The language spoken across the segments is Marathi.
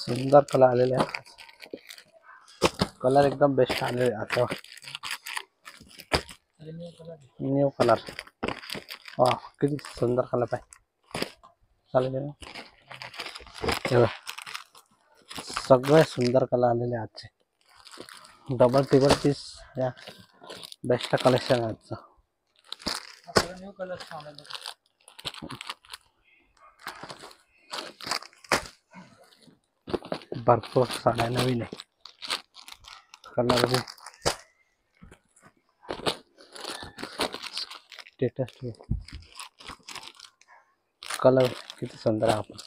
सुंदर कलर आलेले आहे. कलर एकदम बेस्ट आलेले आता. New colour. वा किती सुंदर कलर आहे. चालेल सगळे सुंदर कलर आलेले आजचे. डबल टेबल पीस या बेस्ट कलेक्शन आहे आजचं. न्यू कलर भरपूर साड्या नवीन आहे. कलर भी स्टेटस कलर किती सुंदर आहे. आपण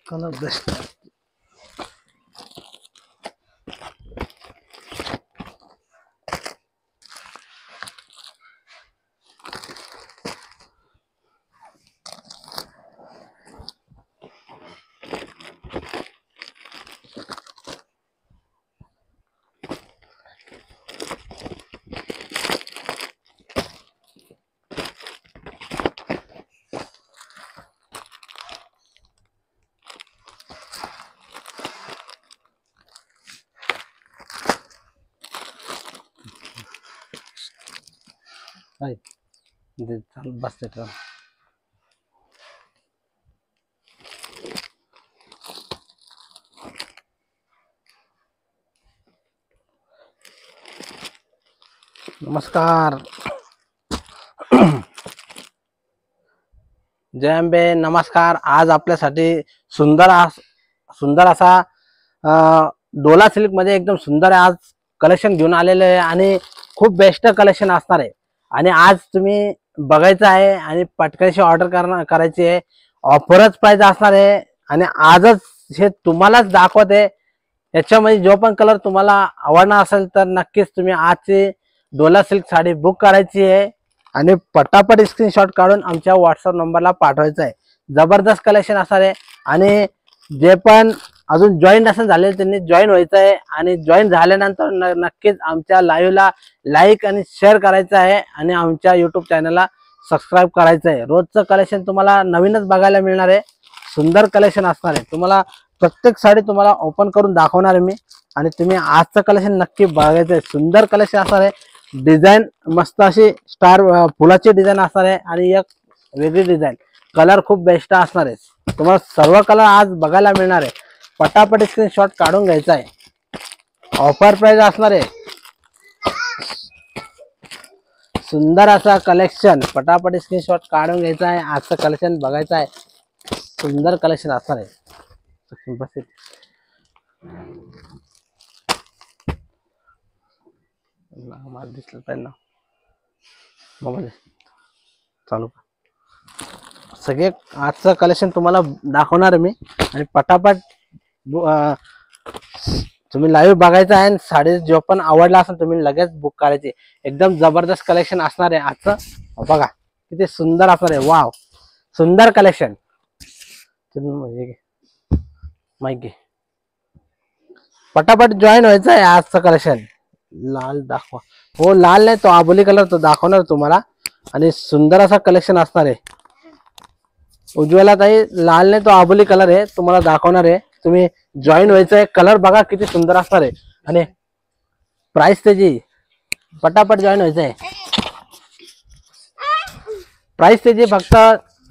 कलर बेस्ट. बस नमस्कार. जय अंबे. नमस्कार. आज आपल्यासाठी सुंदर असा डोला सिल्क मध्ये एकदम सुंदर आज कलेक्शन घेऊन आलेले आहे आणि खूप बेस्ट कलेक्शन असणार आहे. आणि आज तुम्ही बघायचं आहे आणि पटकनशी ऑर्डर करायची आहे. ऑफरच प्राइस असणार आहे आणि आजच हे तुम्हालाच दाखवते. याच्यामध्ये जो पण कलर तुम्हाला आवडणार असेल तर नक्कीच तुम्ही आजची डोला सिल्क साडी बुक करायची आहे आणि पटापट स्क्रीनशॉट काढून आमच्या व्हॉट्सअप नंबरला पाठवायचा आहे. जबरदस्त कलेक्शन असणार आहे आणि जे पण अजून जॉईन नसेल झाले त्यांनी जॉईन व्हायचं आहे आणि जॉईन झाल्यानंतर नक्कीच आमच्या लाईव्हला लाईक आणि शेअर करायचं आहे आणि आमच्या यूट्यूब चॅनलला सबस्क्राईब करायचं आहे. रोजचं कलेक्शन तुम्हाला नवीनच बघायला मिळणार आहे. सुंदर कलेक्शन असणार आहे. तुम्हाला प्रत्येक साडी तुम्हाला ओपन करून दाखवणार आहे मी आणि तुम्ही आजचं कलेक्शन नक्की बघायचं आहे. सुंदर कलेक्शन असणार आहे. डिझाईन मस्त अशी स्टार फुलाची डिझाईन असणार आहे आणि एक वेगळी डिझाईन. कलर खूप बेस्ट असणार आहे. तुम्हाला सर्व कलर आज बघायला मिळणार आहे. पटापट स्क्रीनशॉट काढून घ्यायचा आहे. ऑफर प्राइस असणार आहे. सुंदर असा कलेक्शन. पटापट स्क्रीनशॉट काढून घ्यायचा आहे. आजचं कलेक्शन बघायचं आहे. सुंदर कलेक्शन असणार आहे. मला दिसलं पाहिजे ना मोबाईल चालू. सगळे आजचं कलेक्शन तुम्हाला दाखवणार आहे मी आणि पटापट तुम्ही लाईव्ह बघायचं आहे. साडी जो पण आवडला असेल तुम्ही लगेच बुक करायची. एकदम जबरदस्त कलेक्शन असणार आहे आजचं. बघा किती सुंदर असणार आहे. वाव सुंदर कलेक्शन. माहिती पटापट जॉईन व्हायचं आहे. आजचं कलेक्शन लाल दाखवा. हो लाल नाही तो आबोली कलर तो दाखवणार तुम्हाला. आणि सुंदर असा कलेक्शन असणार आहे. उज्ज्वला ताई लालने तो आबोली कलर आहे, तुम्हाला दाखवणार आहे. तुम्ही जॉईन व्हायचंय. कलर बघा किती सुंदर असणार आहे. आणि प्राइस त्याची पटापट जॉईन व्हायचंय. प्राइस त्याची फक्त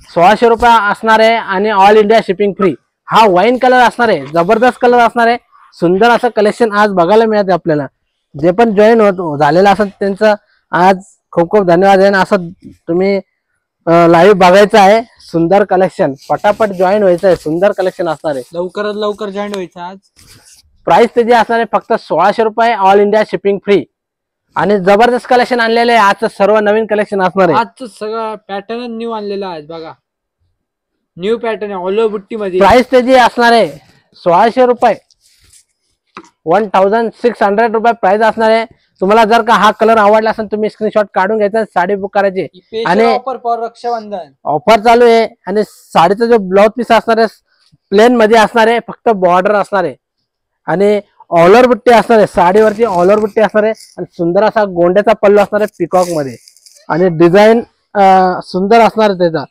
1600 रुपये असणार आहे आणि ऑल इंडिया शिपिंग फ्री. हा वाईन कलर असणार आहे, जबरदस्त कलर असणार आहे. सुंदर असं कलेक्शन आज बघायला मिळते आपल्याला. जे पण जॉईन झालेलं असं त्यांचं आज खूप खूप धन्यवाद आहे. असं तुम्ही लाईव्ह बघायचं आहे. सुंदर कलेक्शन, पटापट जॉईन व्हायचं आहे. सुंदर कलेक्शन असणार आहे, लवकरात लवकर जॉईन व्हायचं आज. प्राइस त्याची असणार आहे फक्त 1600 रुपये ऑल इंडिया शिपिंग फ्री. आणि जबरदस्त कलेक्शन आणलेले आहे. आजचं सर्व नवीन कलेक्शन असणार आहे. आजचं सगळं पॅटर्न न्यू आणलेला आहे बघा. न्यू पॅटर्न आहे ऑल ओव्हर बुट्टी मध्ये. प्राइस त्याची असणार आहे 1600 रुपये, 1600 रुपये प्राइस असणार आहे. तुम्हाला जर का हा कलर आवडला असेल तुम्ही स्क्रीनशॉट काढून घ्यायचा, साडी बुक करायची. आणि ऑफर फॉर रक्षाबंधन ऑफर चालू आहे. आणि साडीचा जो ब्लाउज पीस असणार आहे प्लेन मध्ये असणार आहे, फक्त बॉर्डर असणार आहे. आणि ऑल ओव्हर बुट्टी असणार आहे, साडीवरती ऑल ओव्हर बुट्टी असणार आहे. आणि सुंदर असा गोंड्याचा पल्लू असणार आहे पिकॉक मध्ये. आणि डिझाईन सुंदर असणार आहे, त्याचा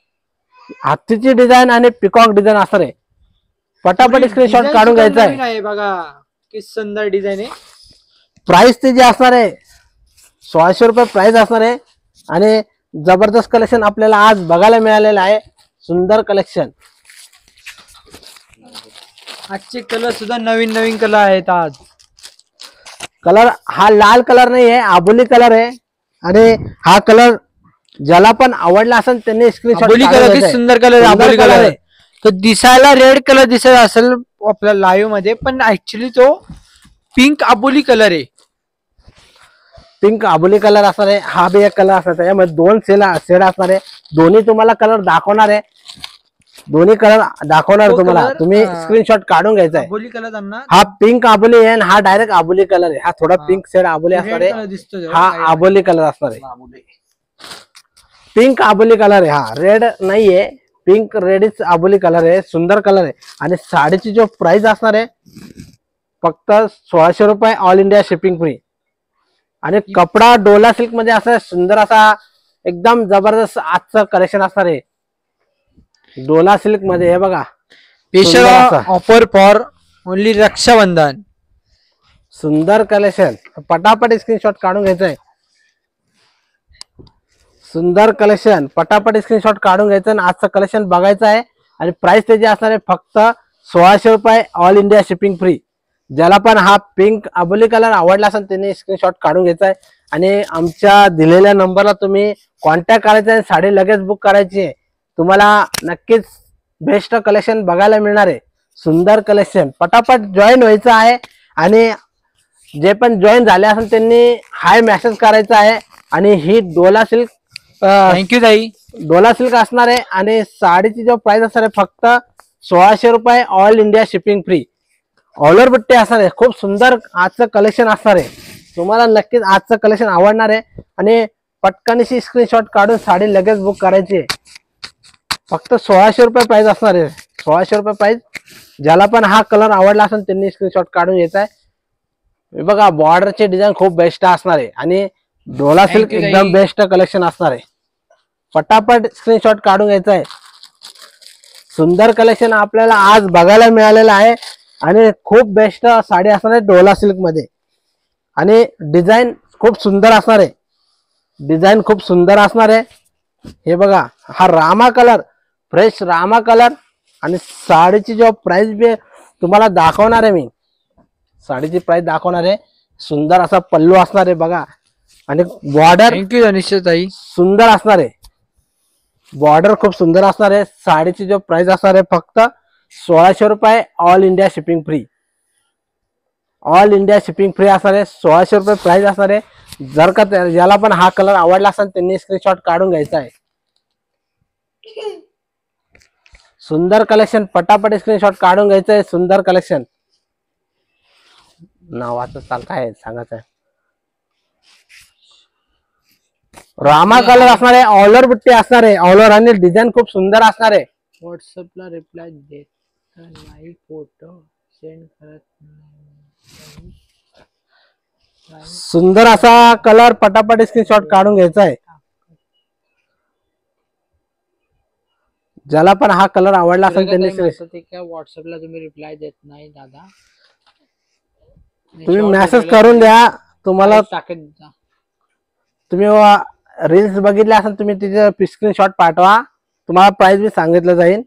हातीची डिझाईन आणि पिकॉक डिझाईन असणार आहे. पटापट स्क्रीनशॉट काढून घ्यायचा आहे. बघा किती सुंदर डिझाईन आहे. प्राइस त्याची असणार आहे 1600 रुपये प्राइस असणार आहे. आणि जबरदस्त कलेक्शन आपल्याला आज बघायला मिळालेलं आहे. सुंदर कलेक्शन. आजचे कलर सुद्धा नवीन नवीन कलर आहेत आज. कलर हा लाल कलर नाही आहे, आबोली कलर आहे. आणि हा कलर ज्याला पण आवडला असेल त्यांनी स्क्रीनशॉट. आबोली कलर किती सुंदर कलर आहे. आबोली कलर आहे तो दिसायला रेड कलर दिसत असेल आपल्या लाईव्ह मध्ये, पण ऍक्च्युली तो पिंक आबोली कलर आहे. पिंक आबोली कलर असणार आहे. हा बी एक कलर असणार आहे. त्यामध्ये दोन शेड असणार आहे. दोन्ही तुम्हाला कलर दाखवणार आहे. दोन्ही कलर दाखवणार तुम्हाला. तुम्ही स्क्रीनशॉट काढून घ्यायचा आहे. आबोली कलर त्यांना हा पिंक आबोली आहे आणि हा डायरेक्ट आबोली कलर आहे. हा थोडा पिंक शेड आबोली असणार आहे. हा आबोली कलर असणार आहे. पिंक आबोली कलर आहे. हा रेड नाहीये, पिंक रेडीच आबोली कलर आहे. सुंदर कलर आहे. आणि साडीची जो प्राइस असणार आहे फक्त 1600 रुपये ऑल इंडिया शिपिंग फ्री. आणि कपडा डोला सिल्क मध्ये असं सुंदर असा एकदम जबरदस्त आजचं कलेक्शन असणार आहे. डोला सिल्क मध्ये हे बघा special offer for only Rakshabandhan. सुंदर कलेक्शन, पटापट स्क्रीनशॉट काढून घ्यायचं आहे. सुंदर कलेक्शन, पटापट स्क्रीनशॉट काढून घ्यायचं आणि आजचं कलेक्शन बघायचं आहे. आणि प्राइस त्याची असणार आहे फक्त 1600 रुपये ऑल इंडिया शिपिंग फ्री. ज्याला पण हा पिंक आबोली कलर आवडला असेल त्यांनी स्क्रीनशॉट काढून घ्यायचा आहे. आणि आमच्या दिलेल्या नंबरला तुम्ही कॉन्टॅक्ट करायचा आहे. साडी लगेच बुक करायची आहे. तुम्हाला नक्कीच बेस्ट कलेक्शन बघायला मिळणार आहे. सुंदर कलेक्शन, पटापट जॉईन व्हायचं आहे. आणि जे पण जॉईन झाले असेल त्यांनी हाय मेसेज करायचा आहे. आणि ही डोला सिल्क थँक्यू ताई. डोला सिल्क असणार आहे. आणि साडीची जो प्राइस असणार आहे फक्त 1600 रुपये all India shipping free. All over बुट्टी असणार आहे. खूप सुंदर आजचं कलेक्शन असणार आहे. तुम्हाला नक्कीच आजचं कलेक्शन आवडणार आहे. आणि पटकनशी स्क्रीनशॉट काढून साडी लगेच बुक करायची आहे. फक्त 1600 रुपये प्राइस असणार आहे. 1600 रुपये प्राइस. ज्याला पण हा कलर आवडला असेल त्यांनी स्क्रीनशॉट काढून घ्यायचा आहे. बघा बॉर्डरचे डिझाईन खूप बेस्ट असणार आहे. आणि डोला सिल्क एकदम बेस्ट कलेक्शन असणार आहे. पटापट स्क्रीनशॉट काढून घ्यायचा आहे. सुंदर कलेक्शन आपल्याला आज बघायला मिळालेलं आहे. आणि खूप बेस्ट साडी असणार आहे डोला सिल्क मध्ये. आणि डिझाईन खूप सुंदर असणार आहे. डिझाईन खूप सुंदर असणार आहे. हे बघा हा Rama colour, fresh Rama colour. आणि साडीची जो प्राइस बी तुम्हाला दाखवणार आहे मी. साडीची प्राइस दाखवणार आहे. सुंदर असा पल्लू असणार आहे बघा. आणि बॉर्डर थँक्यू निश्चित ताई. सुंदर असणार आहे. बॉर्डर खूप सुंदर असणार आहे. साडीची जो प्राइस असणार आहे फक्त 1600 रुपये all India shipping free. All India shipping free असणार आहे. 1600 रुपये प्राइस असणार आहे. जर का ज्याला पण हा कलर आवडला असेल त्यांनी स्क्रीनशॉट काढून घ्यायचा आहे. सुंदर कलेक्शन, पटापट स्क्रीनशॉट काढून घ्यायचं आहे. सुंदर कलेक्शन. नावाचं चाल काय सांगायचं आहे. रामा कलर असणार आहे. ऑल ओव्हर बुट्टी असणार आहे. All over. आणि डिझाईन खूप सुंदर असणार आहे. व्हॉट्सअपला रिप्लाय देत नाही, फोटो सेंड करत नाही. सुंदर असा कलर, पटापट स्क्रीनशॉट काढून घ्यायचा आहे. ज्याला पण हा कलर आवडला असेल त्यांनी व्हॉट्सअपला तुम्ही रिप्लाय देत नाही दादा, तुम्ही मेसेज करून द्या. तुम्हाला तुम्ही रील्स बघितले असेल, तुम्ही तिचे स्क्रीनशॉट पाठवा, तुम्हाला प्राइस बी सांगितलं जाईल.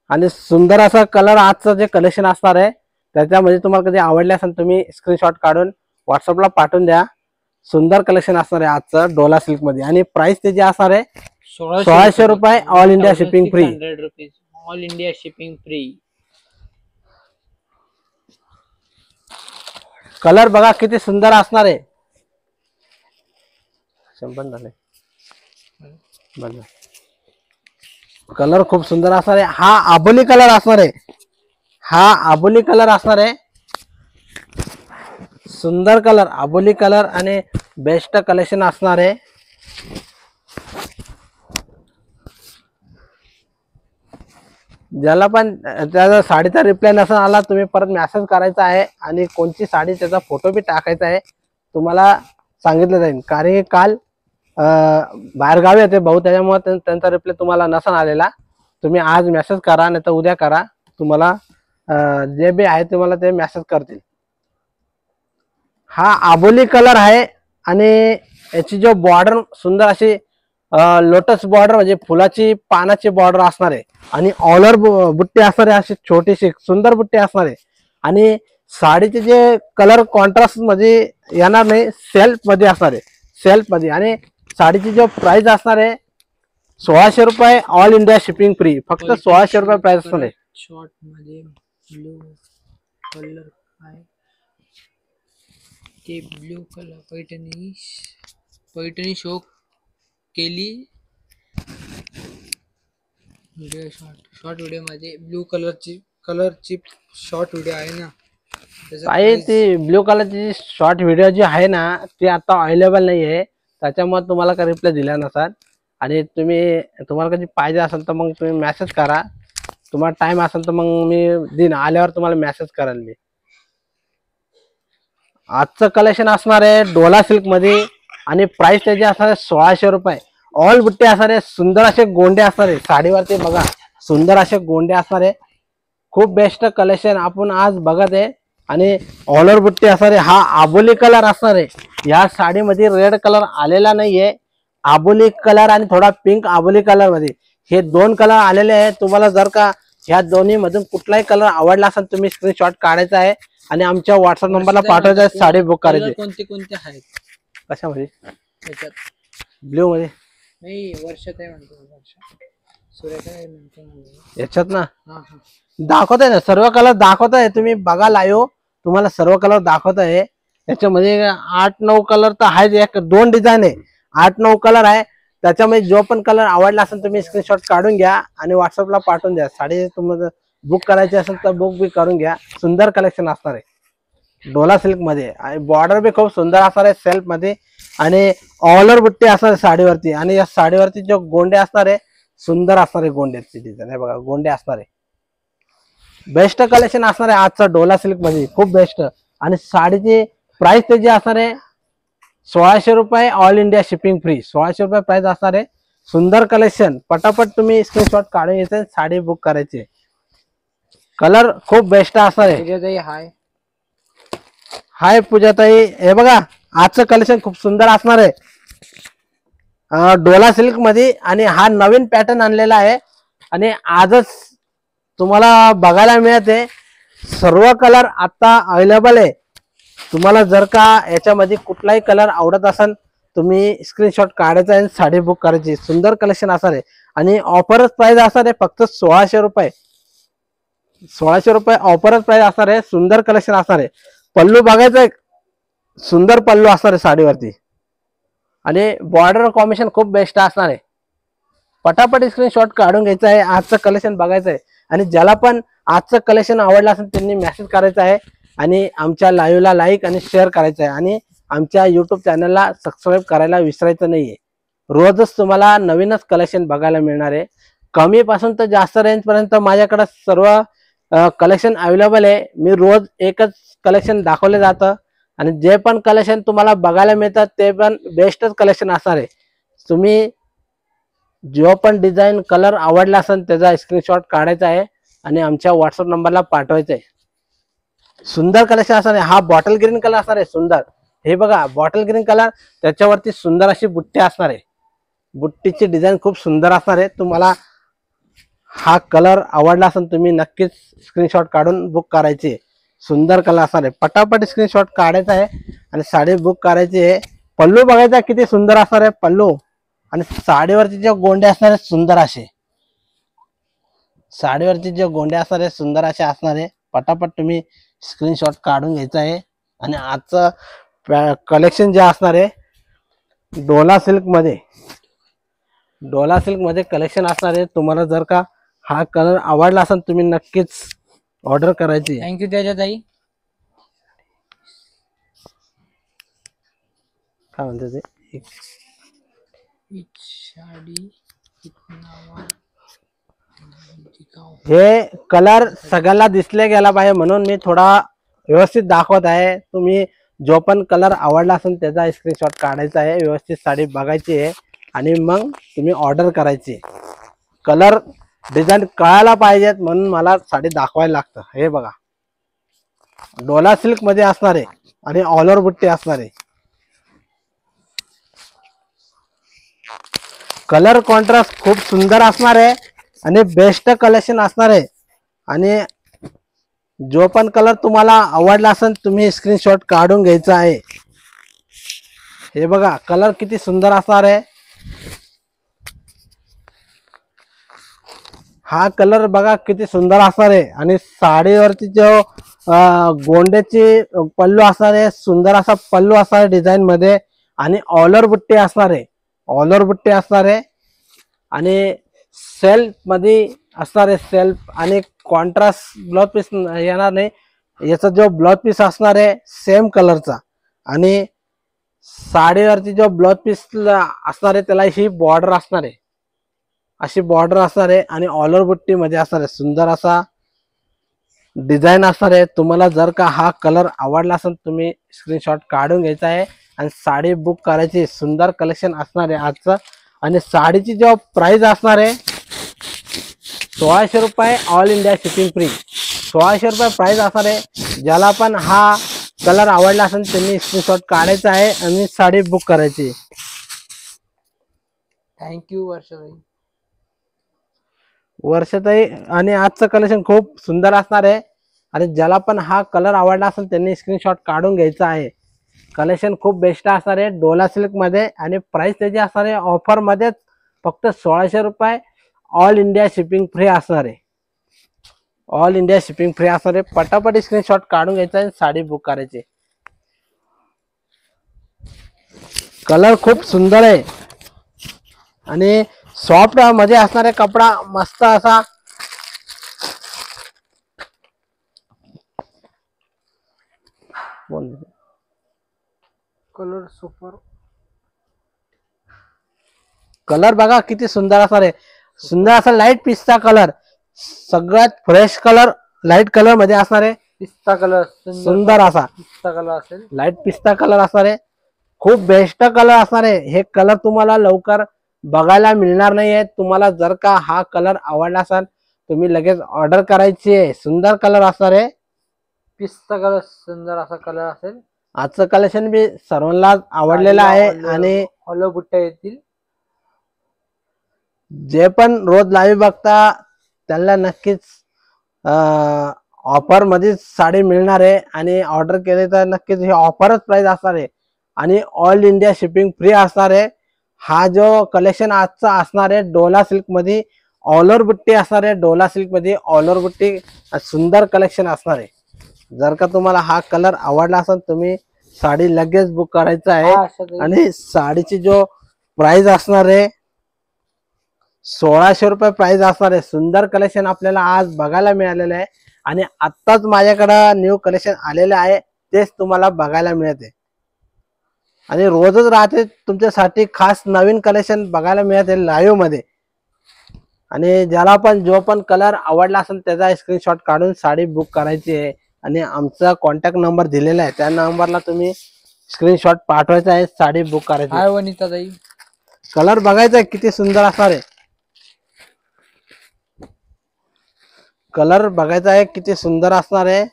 आणि सुंदर असा कलर आजचं जे कलेक्शन असणार आहे त्याच्यामध्ये तुम्हाला कधी आवडले असेल तुम्ही स्क्रीनशॉट काढून व्हॉट्सअपला पाठवून द्या. सुंदर कलेक्शन असणार आहे आजचं डोला सिल्क मध्ये. आणि प्राइस त्याची असणार आहे 1600 रुपये, all India shipping free. All India shipping free. Colour बघा किती सुंदर असणार आहे. संपन्न झाले. कलर खूप सुंदर असणार आहे. हा आबोली कलर असणार आहे. हा आबोली कलर असणार आहे. सुंदर कलर, आबोली कलर आणि बेस्ट कलेक्शन असणार आहे. ज्याला पण त्याचा साडीचा रिप्लाय नसेल आला, तुम्ही परत मेसेज करायचा आहे आणि कोणती साडी त्याचा फोटो बी टाकायचा आहे. तुम्हाला सांगितलं जाईल. कारण की काल बाहेर गावी येते भाऊ, त्याच्यामुळे त्यांचा रिप्लाय तुम्हाला नसेल आलेला. तुम्ही आज मेसेज करा, नाही तर उद्या करा. तुम्हाला जे बी आहे तुम्हाला ते मेसेज करतील. हा आबोली कलर आहे आणि याची जो बॉर्डर सुंदर अशी लोटस बॉर्डर म्हणजे फुलाची पानाची बॉर्डर असणार आहे. आणि ऑलर बुट्टी असणार आहे, अशी छोटीशी सुंदर बुट्टी असणार आहे. आणि साडीचे जे कलर कॉन्ट्रास्ट मध्ये येणार नाही, सेल्फ मध्ये असणार आहे, सेल्फ मध्ये. आणि साडीची जो प्राइस असणार आहे 1600 रुपये, ऑल इंडिया शिपिंग फ्री. फक्त 1600 रुपये प्राइस असणार आहे. शॉर्ट मध्ये ब्लू कलर आहे ते, ब्लू कलर पैठणी शो केली. व्हिडिओ शॉर्ट व्हिडिओ मध्ये ब्लू कलरची शॉर्ट व्हिडिओ आहे ना, आहे ती ब्लू कलरची शॉर्ट व्हिडिओ जी आहे ना ती आता अवेलेबल नाही आहे, त्याच्यामुळे तुम्हाला काही रिप्लाय दिला नसाल. आणि तुम्हाला कधी पाहिजे असेल तर मग तुम्ही मेसेज करा. तुम्हाला टाइम असेल तर मग मी दिन आल्यावर तुम्हाला मेसेज करेल मी. आजचं कलेक्शन असणार आहे डोला सिल्क मध्ये आणि प्राइस त्याची असणार आहे 1600 रुपये. ऑल बुट्टे असणार आहे, सुंदर असे गोंडे असणार आहे साडीवरती. बघा सुंदर असे गोंडे असणार आहे. खूप बेस्ट कलेक्शन आपण आज बघत आहे. आणि ऑलर बुट्टी असणार आहे. हा आबोली कलर असणार आहे. या साडीमध्ये रेड कलर आलेला नाहीये, आबोली कलर आणि थोडा पिंक आबोली कलर मध्ये हे दोन कलर आलेले आहेत. तुम्हाला जर का ह्या दोन्ही मधून कुठलाही कलर आवडला असेल तुम्ही स्क्रीनशॉट काढायचा आहे आणि आमच्या व्हॉट्सअप नंबरला पाठवायचा आहे. साडी बुक करायची. कोणते आहेत कशामध्ये? त्याच्यात ब्ल्यू मध्ये नाही, वर्षात आहे म्हणतो. याच्यात ना दाखवत आहे ना, सर्व कलर दाखवत आहे. तुम्ही बघा लाईव्ह, तुम्हाला सर्व कलर दाखवत आहे. याच्यामध्ये 8-9 कलर तर आहेत. एक 2 डिझाईन आहे, 8-9 कलर आहे. त्याच्यामध्ये जो पण कलर आवडला असेल तुम्ही स्क्रीनशॉट काढून घ्या आणि व्हॉट्सअपला पाठवून द्या. साडी तुम्हाला बुक करायची असेल तर बुक बी करून घ्या. सुंदर कलेक्शन असणार आहे डोला सिल्क मध्ये. आणि बॉर्डर बी खूप सुंदर असणार आहे सेल्फ मध्ये. आणि ऑलर बुट्टी असणार आहे साडीवरती. आणि या साडीवरती जो गोंडे असणार आहे सुंदर असणार आहे. गोंड्याची डिझाईन आहे बघा, गोंडे असणार आहे. बेस्ट कलेक्शन असणार आहे आजचं डोला सिल्क मध्ये, खूप बेस्ट. आणि साडीची प्राइस त्याची असणार आहे 1600 रुपये, ऑल इंडिया शिपिंग फ्री. 1600 रुपये प्राइस असणार आहे. सुंदर कलेक्शन, पटापट तुम्ही स्क्रीनशॉट काढून यायचे, साडी बुक करायची. कलर खूप बेस्ट असणार आहे. हाय पूजाताई, हे बघा आजचं कलेक्शन खूप सुंदर असणार आहे डोला सिल्क मध्ये. आणि हा नवीन पॅटर्न आणलेला आहे आणि आजच तुम्हाला बघायला मिळते. सर्व कलर आता अवेलेबल आहे. तुम्हाला जर का याच्यामध्ये कुठलाही कलर आवडत असेल तुम्ही स्क्रीनशॉट काढायचा आहे, साडी बुक करायची. सुंदर कलेक्शन असणार आहे. आणि ऑफरच प्राइस असणार आहे फक्त 1600 रुपये. 1600 रुपये ऑफरच प्राइस असणार आहे. सुंदर कलेक्शन असणार आहे. पल्लू बघायचं, सुंदर पल्लू असणार आहे साडीवरती. आणि बॉर्डर कॉम्बिनेशन खूप बेस्ट असणार आहे. पटापट स्क्रीनशॉट काढून घ्यायचा आहे, आजचं कलेक्शन बघायचं आहे. आणि ज्याला पण आजचं कलेक्शन आवडलं असेल त्यांनी मेसेज करायचा आहे आणि आमच्या लाईव्हला लाईक आणि शेअर करायचं आहे. आणि आमच्या युट्यूब चॅनलला सबस्क्राईब करायला विसरायचं नाहीये. रोजच तुम्हाला नवीनच कलेक्शन बघायला मिळणार आहे. कमी पासून तर जास्त रेंज पर्यंत माझ्याकडे सर्व कलेक्शन अवेलेबल आहे. मी रोज एकच कलेक्शन दाखवले जातं आणि जे पण कलेक्शन तुम्हाला बघायला मिळतात ते पण बेस्टच कलेक्शन असणार आहे. तुम्ही जो पण डिझाईन कलर आवडला असेल त्याचा स्क्रीनशॉट काढायचा आहे आणि आमच्या व्हॉट्सअप नंबरला पाठवायचा आहे। सुंदर कलेक्शन असणार आहे। हा बॉटल ग्रीन कलर असणार आहे सुंदर। हे बघा बॉटल ग्रीन कलर, त्याच्यावरती सुंदर अशी बुट्टी असणार आहे। बुट्टीची डिझाईन खूप सुंदर असणार आहे। तुम्हाला हा कलर आवडला असेल तुम्ही नक्कीच स्क्रीनशॉट काढून बुक करायची आहे। सुंदर कलर असणार आहे। पटापट स्क्रीनशॉट काढायचा आहे आणि साडी बुक करायची आहे। पल्लू बघायचा किती सुंदर असणार आहे पल्लू, आणि साडीवरती जे गोंडे असणार आहेत सुंदर असे, साडीवरती जे गोंडे असणार आहेत सुंदर असे असणार आहे। पटापट तुम्ही स्क्रीनशॉट काढून घ्यायचा आहे। आणि आजचं कलेक्शन जे असणार आहे डोला सिल्क मध्ये, डोला सिल्क मध्ये कलेक्शन असणार आहे। तुम्हाला जर का हा कलर आवडला असेल तुम्ही नक्कीच ऑर्डर करायची। थँक्यू त्याच्याताई। काय म्हणते ते साडी हे कलर सगळ्याला दिसले गेला पाहिजे म्हणून मी थोडा व्यवस्थित दाखवत आहे। तुम्ही जो पण कलर आवडला असेल त्याचा स्क्रीनशॉट काढायचा आहे, व्यवस्थित साडी बघायची आहे आणि मग तुम्ही ऑर्डर करायची। कलर डिझाईन कळायला पाहिजेत म्हणून मला साडी दाखवायला लागतं। हे बघा डोला सिल्क मध्ये असणार आहे आणि ऑल ओव्हर बुट्टी असणार आहे। कलर कॉन्ट्रास्ट खूप सुंदर असणार आहे आणि बेस्ट कलेक्शन असणार आहे। आणि जो पण कलर तुम्हाला आवडला असेल तुम्ही स्क्रीनशॉट काढून घ्यायचा आहे। हे बघा कलर किती सुंदर असणार आहे। हा कलर बघा किती सुंदर असणार आहे आणि साडीवरती जो गोंड्याची पल्लू असणार आहे सुंदर असा पल्लू असणार आहे डिझाईन मध्ये आणि ऑल ओव्हर बुट्टी असणार आहे, ऑल ओव्हर बुट्टी असणार आहे आणि सेल्फ मध्ये असणार आहे सेल्फ आणि कॉन्ट्रास्ट ब्लाउज पीस येणार नाही। याचा जो ब्लाउज पीस असणार आहे सेम कलरचा आणि साडीवरती जो ब्लाउज पीस असणार आहे त्याला ही बॉर्डर असणार आहे, अशी बॉर्डर असणार आहे आणि ऑल ओव्हर बुट्टी मध्ये असणार आहे। सुंदर असा डिझाईन असणार आहे। तुम्हाला जर का हा कलर आवडला असेल तुम्ही स्क्रीनशॉट काढून घ्यायचा आहे आणि साडी बुक करायची। सुंदर कलेक्शन असणार आहे आजचं आणि साडीची जो प्राइस असणार आहे 1600 रुपये, ऑल इंडिया शिपिंग फ्री। 1600 रुपये प्राइस असणार आहे। ज्याला पण हा कलर आवडला असेल त्यांनी स्क्रीनशॉट काढायचा आहे आणि साडी बुक करायची। थँक्यू वर्षाताई। वर्षाताई आणि आजचं कलेक्शन खूप सुंदर असणार आहे आणि ज्याला पण हा कलर आवडला असेल त्यांनी स्क्रीनशॉट काढून घ्यायचा आहे। कलेक्शन खूप बेस्ट असणार आहे डोला सिल्क मध्ये आणि प्राइस त्याची असणार आहे ऑफर मध्येच फक्त 1600 रुपये, ऑल इंडिया शिपिंग फ्री असणार आहे। ऑल इंडिया शिपिंग फ्री असणार आहे। पटापट स्क्रीनशॉट काढून घ्यायचा आहे, साडी बुक करायची। कलर खूप सुंदर आहे आणि सॉफ्ट मध्ये असणार आहे कपडा मस्त असा। कलर सुपर, कलर बघा किती सुंदर असणार आहे। सुंदर असा लाईट पिस्ता कलर, सगळ्यात फ्रेश कलर लाईट कलर मध्ये असणार आहे। पिस्ता कलर सुंदर असा पिस्ता कलर असेल, लाईट पिस्ता कलर असणार आहे। खूप बेस्ट कलर असणार आहे। हे कलर तुम्हाला लवकर बघायला मिळणार नाहीये। तुम्हाला जर का हा कलर आवडला असेल तुम्ही लगेच ऑर्डर करायची आहे। सुंदर कलर असणार आहे, पिस्ता कलर सुंदर असा कलर असेल। आजचं कलेक्शन बी सर्वांना आवडलेलं आहे आणि ऑल बुट्ट्या येतील। जे पण रोज लाईव्ह बघता त्यांना नक्कीच ऑफर मध्ये साडी मिळणार आहे आणि ऑर्डर केले तर नक्कीच ही ऑफरच प्राइस असणार आहे आणि ऑल इंडिया शिपिंग फ्री असणार आहे। हा जो कलेक्शन आजचा असणार आहे डोला सिल्क मध्ये ऑल ओव्हर बुट्टी असणार आहे। डोला सिल्क मध्ये ऑल ओव्हर बुट्टी सुंदर कलेक्शन असणार आहे। जर का तुम्हाला हा कलर आवडला असेल तुम्ही साडी लगेच बुक करायचं आहे आणि साडीची जो प्राइस असणार आहे 1600 रुपये प्राइस असणार आहे। सुंदर कलेक्शन आपल्याला आज बघायला मिळालेलं आहे आणि आत्ताच माझ्याकडे न्यू कलेक्शन आलेले आहे तेच तुम्हाला बघायला मिळते आणि रोजच राहते तुमच्यासाठी खास नवीन कलेक्शन बघायला मिळते लाईव्ह मध्ये। आणि ज्याला पण जो पण कलर आवडला असेल त्याचा स्क्रीनशॉट काढून साडी बुक करायची आहे आणि आमचा कॉन्टॅक्ट नंबर दिलेला आहे त्या नंबरला तुम्ही स्क्रीनशॉट पाठवायचा आहे, साडी बुक करायची। हाय वनिता ताई, कलर बघायचा किती सुंदर असणार आहे। कलर बघायचा आहे किती सुंदर असणार आहे.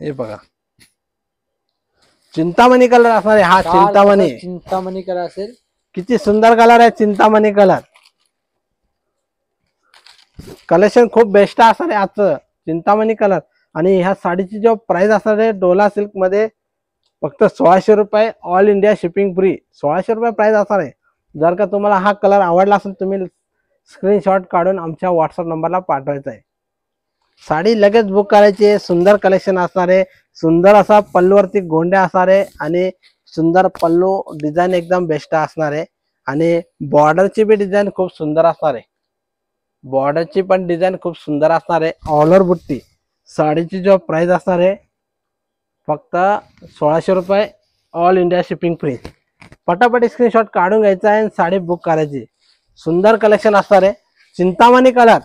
हे बघा चिंतामणी कलर असणार आहे हा. चिंतामणी चिंतामणी कलर असेल. किती सुंदर कलर आहे चिंतामणी कलर. कलेक्शन खूप बेस्ट असणार आहे आजचं चिंतामणी कलर. आणि ह्या साडीची जो प्राइस असणार आहे डोला सिल्क मध्ये फक्त 1600 रुपये. All India shipping free. 1600 रुपये प्राइस असणार आहे. जर का तुम्हाला हा कलर आवडला असेल तुम्ही स्क्रीनशॉट काढून आमच्या व्हॉट्सअप नंबरला पाठवायचा आहे. साडी लगेच बुक करायची आहे. सुंदर कलेक्शन असणार आहे. सुंदर असा पल्लूवरती गोंड्या असणार आहे आणि सुंदर पल्लू डिझाईन एकदम बेस्ट असणार आहे. आणि बॉर्डरची बी डिझाईन खूप सुंदर असणार आहे. बॉर्डरची पण डिझाईन खूप सुंदर असणार आहे. ऑल ओव्हर बुट्टी. साडीची जो प्राइस असणार आहे फक्त 1600 रुपये. All India shipping free. पटापट स्क्रीनशॉट काढून घ्यायचा आहे आणि साडी बुक करायची. सुंदर कलेक्शन असणार आहे. चिंतामणी कलर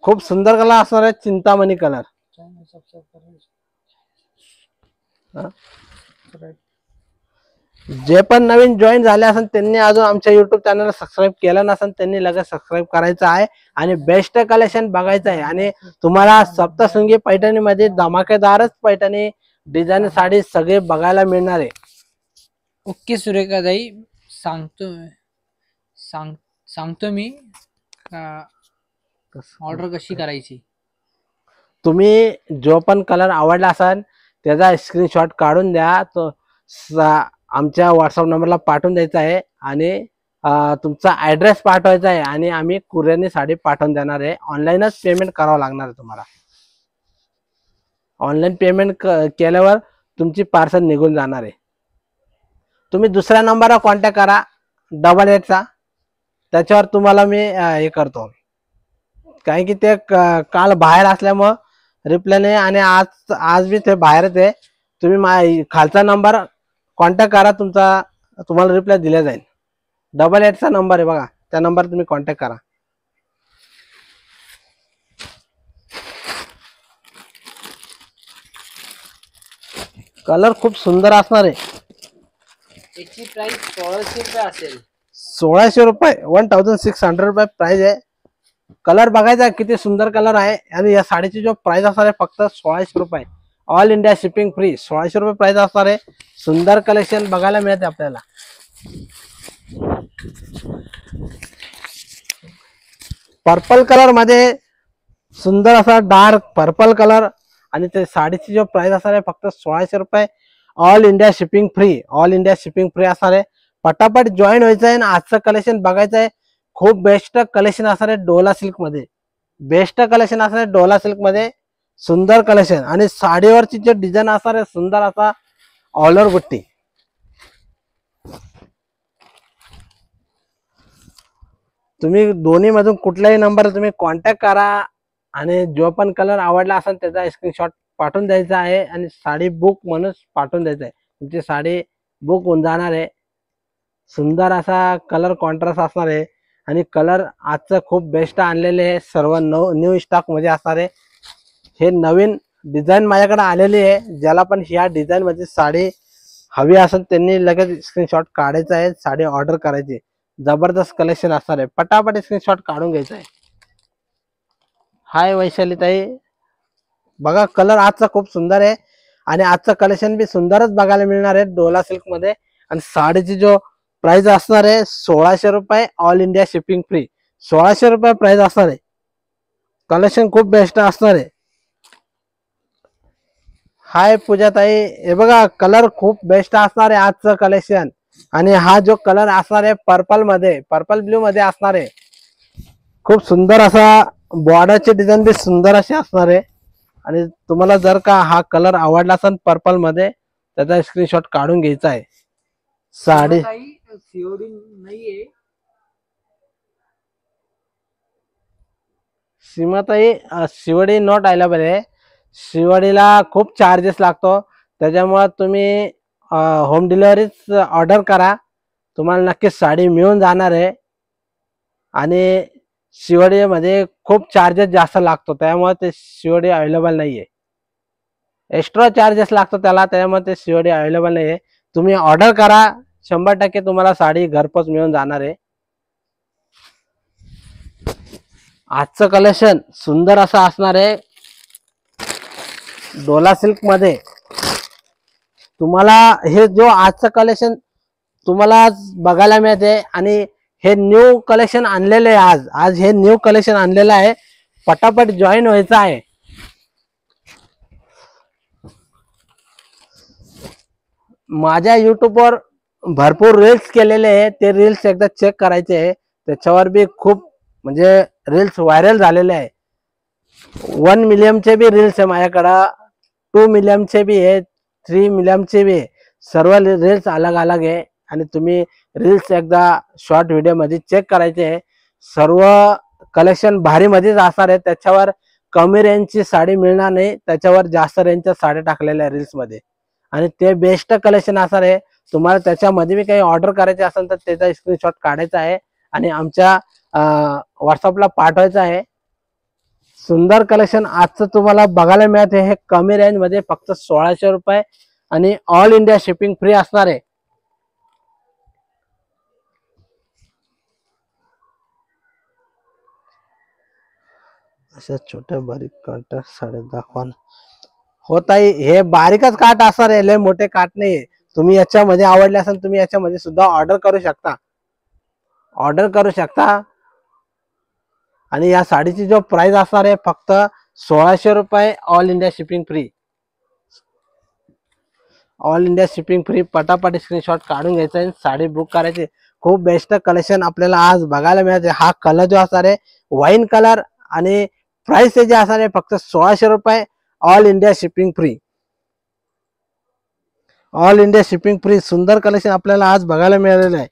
खूप सुंदर कलर असणार आहे. चिंतामणी कलर. जे पण नवीन जॉईन झाले असेल त्यांनी अजून आमच्या युट्यूब चॅनलला सबस्क्राईब केलं नसेल त्यांनी लगेच सबस्क्राईब करायचं आहे आणि बेस्ट कलेक्शन बघायचं आहे. आणि तुम्हाला सप्तशृंगी पैठणीमध्ये धमाकेदारच पैठणी डिझाईन साडी सगळे बघायला मिळणार आहे. ओके सुरेखाताई, सांगतो मी ऑर्डर कशी करायची. तुम्ही जो पण कलर आवडला असेल त्याचा स्क्रीनशॉट काढून द्या. तो आमच्या व्हॉट्सअप नंबरला पाठवून द्यायचा आहे आणि तुमचा ऍड्रेस पाठवायचा आहे आणि आम्ही कुरिअरने साडी पाठवून देणार आहे. ऑनलाईनच पेमेंट करावं लागणार आहे तुम्हाला. ऑनलाईन पेमेंट केल्यावर तुमची पार्सल निघून जाणार आहे. तुम्ही दुसऱ्या नंबरवर कॉन्टॅक्ट करा 88चा. त्याच्यावर तुम्हाला मी हे करतो कारण की ते काल बाहेर असल्यामुळं रिप्लाय नाही आणि आज बी ते बाहेरच आहे. तुम्ही खालचा नंबर कॉन्टॅक्ट करा. तुम्हाला रिप्लाय दिला जाईल. 88चा नंबर आहे बघा. त्या नंबर तुम्ही कॉन्टॅक्ट करा. कलर खूप सुंदर असणार आहे. याची प्राइस 1600 रुपये असेल. 1600 रुपये 1600 रुपये प्राइस आहे. कलर बघायचा किती सुंदर कलर आहे. आणि या साडीची जो प्राइस असणार आहे फक्त 1600 रुपये. All India shipping free. 1600 रुपये प्राइस असणार आहे. सुंदर कलेक्शन बघायला मिळते आपल्याला. पर्पल कलर मध्ये सुंदर असा डार्क पर्पल कलर आणि ते साडीची जो प्राइस असणार आहे फक्त 1600 रुपये. All India shipping free. All India shipping free असणार आहे. पटापट जॉईन व्हायचं आहे आणि आजचं कलेक्शन बघायचं आहे. खूप बेस्ट कलेक्शन असणार आहे डोला सिल्क मध्ये. बेस्ट कलेक्शन असणार आहे डोला सिल्क मध्ये. सुंदर कलेक्शन आणि साडीवरची जे डिझाईन असणार आहे सुंदर असा ऑल ओव्हर बुट्टी. तुम्ही दोन्ही मधून कुठलाही नंबर तुम्ही कॉन्टॅक्ट करा आणि जो पण कलर आवडला असेल त्याचा स्क्रीनशॉट पाठवून द्यायचा आहे आणि साडी बुक म्हणून पाठवून द्यायचं आहे. तुमची साडी बुक होऊन जाणार आहे. सुंदर असा कलर कॉन्ट्रास्ट असणार आहे आणि कलर आजचं खूप बेस्ट आणलेले आहे. सर्व न्यू स्टॉक मध्ये असणार आहे. हे नवीन डिझाईन माझ्याकडे आलेली आहे. ज्याला पण ह्या डिझाईन मध्ये साडी हवी असेल त्यांनी लगेच स्क्रीनशॉट काढायचा आहे. साडी ऑर्डर करायची. जबरदस्त कलेक्शन असणार आहे. पटापट स्क्रीनशॉट काढून घ्यायचा आहे. हाय वैशाली ताई, बघा कलर आजचा खूप सुंदर आहे आणि आजचं कलेक्शन बी सुंदरच बघायला मिळणार आहे डोला सिल्क मध्ये. आणि साडीची जो प्राइस असणार आहे 1600 रुपये. All India shipping free. 1600 रुपये प्राइस असणार आहे. कलेक्शन खूप बेस्ट असणार आहे. हाय पूजा ताई, हे बघा कलर खूप बेस्ट असणार आहे आजचं कलेक्शन. आणि हा जो कलर असणार आहे पर्पल मध्ये, पर्पल ब्ल्यू मध्ये असणार आहे. खूप सुंदर असा बॉर्डरची डिझाईन बी सुंदर अशी असणार आहे. आणि तुम्हाला जर का हा कलर आवडला असेल पर्पल मध्ये त्याचा स्क्रीनशॉट काढून घ्यायचा आहे. साडी सीओडी नाहीये. सीमाताई शिवडी नॉट अवेलेबल आहे. शिवडीला खूप चार्जेस लागतो. त्याच्यामुळे तुम्ही होम डिलिव्हरीच ऑर्डर करा. तुम्हाला नक्कीच साडी मिळून जाणार आहे. आणि शिवडीमध्ये खूप चार्जेस जास्त लागतो त्यामुळे ते शिवडी अवेलेबल नाहीये. एक्स्ट्रा चार्जेस लागतो त्याला, त्यामुळे ते शिवडी अवेलेबल नाहीये. तुम्ही ऑर्डर करा. 100% तुम्हाला साडी घरपोच मिळून जाणार आहे. आजचं कलेक्शन सुंदर असं असणार आहे. डोला सिल्क मध्ये तुम्हाला हे जो आजचं कलेक्शन तुम्हाला आज बघायला मिळते आणि हे न्यू कलेक्शन आणलेले आहे. आज हे न्यू कलेक्शन आणलेलं आहे. पटापट जॉईन व्हायचं आहे. माझ्या युट्यूबवर भरपूर रील्स केलेले आहे. ते रील्स एकदा चेक करायचे आहे. त्याच्यावर बी खूप म्हणजे रील्स व्हायरल झालेले आहे. 1 मिलियनचे बी रील्स आहे माझ्याकडं, 2 मिलियनचे बी आहे, 3 मिलियनचे बी आहे. सर्व रील्स अलग अलग आहे आणि तुम्ही रील्स एकदा शॉर्ट व्हिडिओ मध्ये चेक करायचे आहे. सर्व कलेक्शन भारी मध्येच असणार आहे. त्याच्यावर कमी रेंजची साडी मिळणार नाही, त्याच्यावर जास्त रेंजच्या साड्या टाकलेल्या रील्स मध्ये आणि ते बेस्ट कलेक्शन असणार आहे. तुम्हाला त्याच्यामध्ये बी काही ऑर्डर करायचे असेल तर त्याचा स्क्रीनशॉट काढायचा आहे आणि आमच्या व्हॉट्सअपला पाठवायचं आहे. सुंदर कलेक्शन आजचं तुम्हाला बघायला मिळते. हे कमी रेंज मध्ये फक्त 1600 रुपये आणि ऑल इंडिया शिपिंग फ्री असणार आहे. अशा छोट्या बारीक काट साड्या दाखवा. हो ताई, हे बारीकच काट असणार आहे, लय मोठे काट नाही. तुम्ही याच्यामध्ये आवडले असेल तुम्ही याच्यामध्ये सुद्धा ऑर्डर करू शकता. आणि या साडीची जो प्राइस असणार आहे फक्त 1600 रुपये, all India shipping free. All India shipping free. पटापट स्क्रीनशॉट काढून घ्यायचा आहे, साडी बुक करायची. खूप बेस्ट कलेक्शन आपल्याला आज बघायला मिळते. हा कलर जो असणार आहे वाईन कलर आणि प्राइस जे असणार आहे फक्त 1600 रुपये, all India shipping free. All India shipping free. सुंदर कलेक्शन आपल्याला आज बघायला मिळालेलं आहे.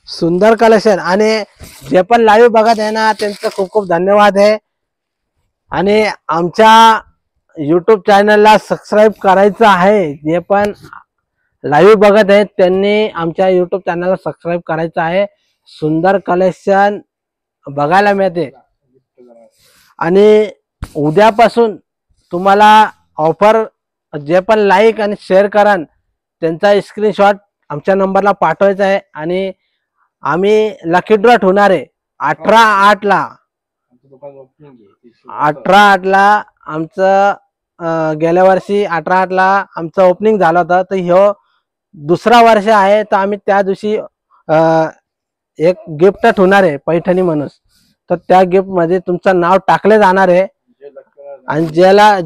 सुंदर कलेक्शन. आणि जे पण लाईव्ह बघत आहे ना त्यांचं खूप खूप धन्यवाद आहे. आणि आमच्या युट्यूब चॅनलला सबस्क्राईब करायचं आहे. जे पण लाईव्ह बघत आहेत त्यांनी आमच्या युट्यूब चॅनलला सबस्क्राईब करायचं आहे. सुंदर कलेक्शन बघायला मिळते. आणि उद्यापासून तुम्हाला ऑफर जे पण लाईक आणि शेअर कराल त्यांचा स्क्रीनशॉट आमच्या नंबरला पाठवायचा आहे. आणि आम्ही लकी ड्रॉ ठेवणार आहे 18/8 आमचं गेल्या वर्षी 18/8 आमचं ओपनिंग झालं होतं. तर ह्यो दुसरा वर्ष आहे. तर आम्ही त्या दिवशी एक गिफ्ट ठेवणार आहे पैठणी म्हणून. तर त्या गिफ्ट मध्ये तुमचं नाव टाकले जाणार आहे आणि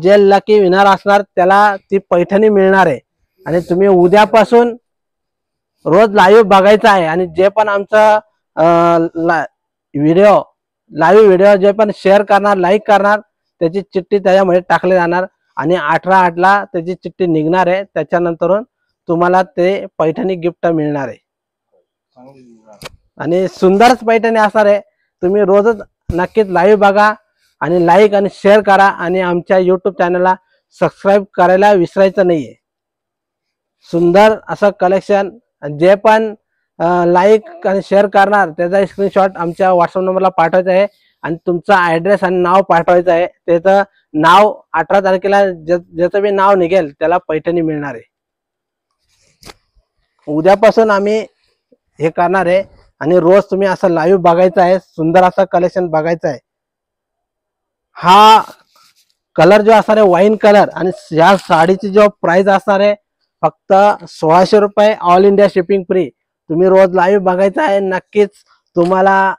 जे लकी विनर असणार त्याला ती पैठणी मिळणार आहे. आणि तुम्ही उद्यापासून रोज लाईव्ह बघायचं आहे. आणि जे पण आमचं लाईव्ह व्हिडिओ जे पण शेअर करणार लाईक करणार त्याची चिठ्ठी त्याच्यामध्ये टाकली जाणार. आणि 18/8 त्याची चिठ्ठी निघणार आहे. त्याच्यानंतर तुम्हाला ते पैठणी गिफ्ट मिळणार आहे. आणि सुंदरच पैठणी असणार आहे. तुम्ही रोजच नक्कीच लाईव्ह बघा आणि लाईक आणि शेअर करा. आणि आमच्या युट्यूब चॅनलला सबस्क्राईब करायला विसरायचं नाहीये. सुंदर असं कलेक्शन. जे पण लाईक आणि शेअर करणार त्याचा स्क्रीनशॉट आमच्या व्हॉट्सअप नंबरला पाठवायचा आहे. आणि तुमचा ऍड्रेस आणि नाव पाठवायचं आहे. त्याचं नाव 18 तारखेला ज्याचं बी नाव निघेल त्याला पैठणी मिळणार आहे. उद्यापासून आम्ही हे करणार आहे. आणि रोज तुम्ही असं लाईव्ह बघायचं आहे. सुंदर असं कलेक्शन बघायचं आहे. हा कलर जो असणार आहे वाईन कलर. आणि या साडीची जो प्राइस असणार आहे फक्त 1600 रुपये, ऑल इंडिया शिपिंग फ्री. तुम्ही रोज लाईव्ह बघायचं आहे. नक्कीच तुम्हाला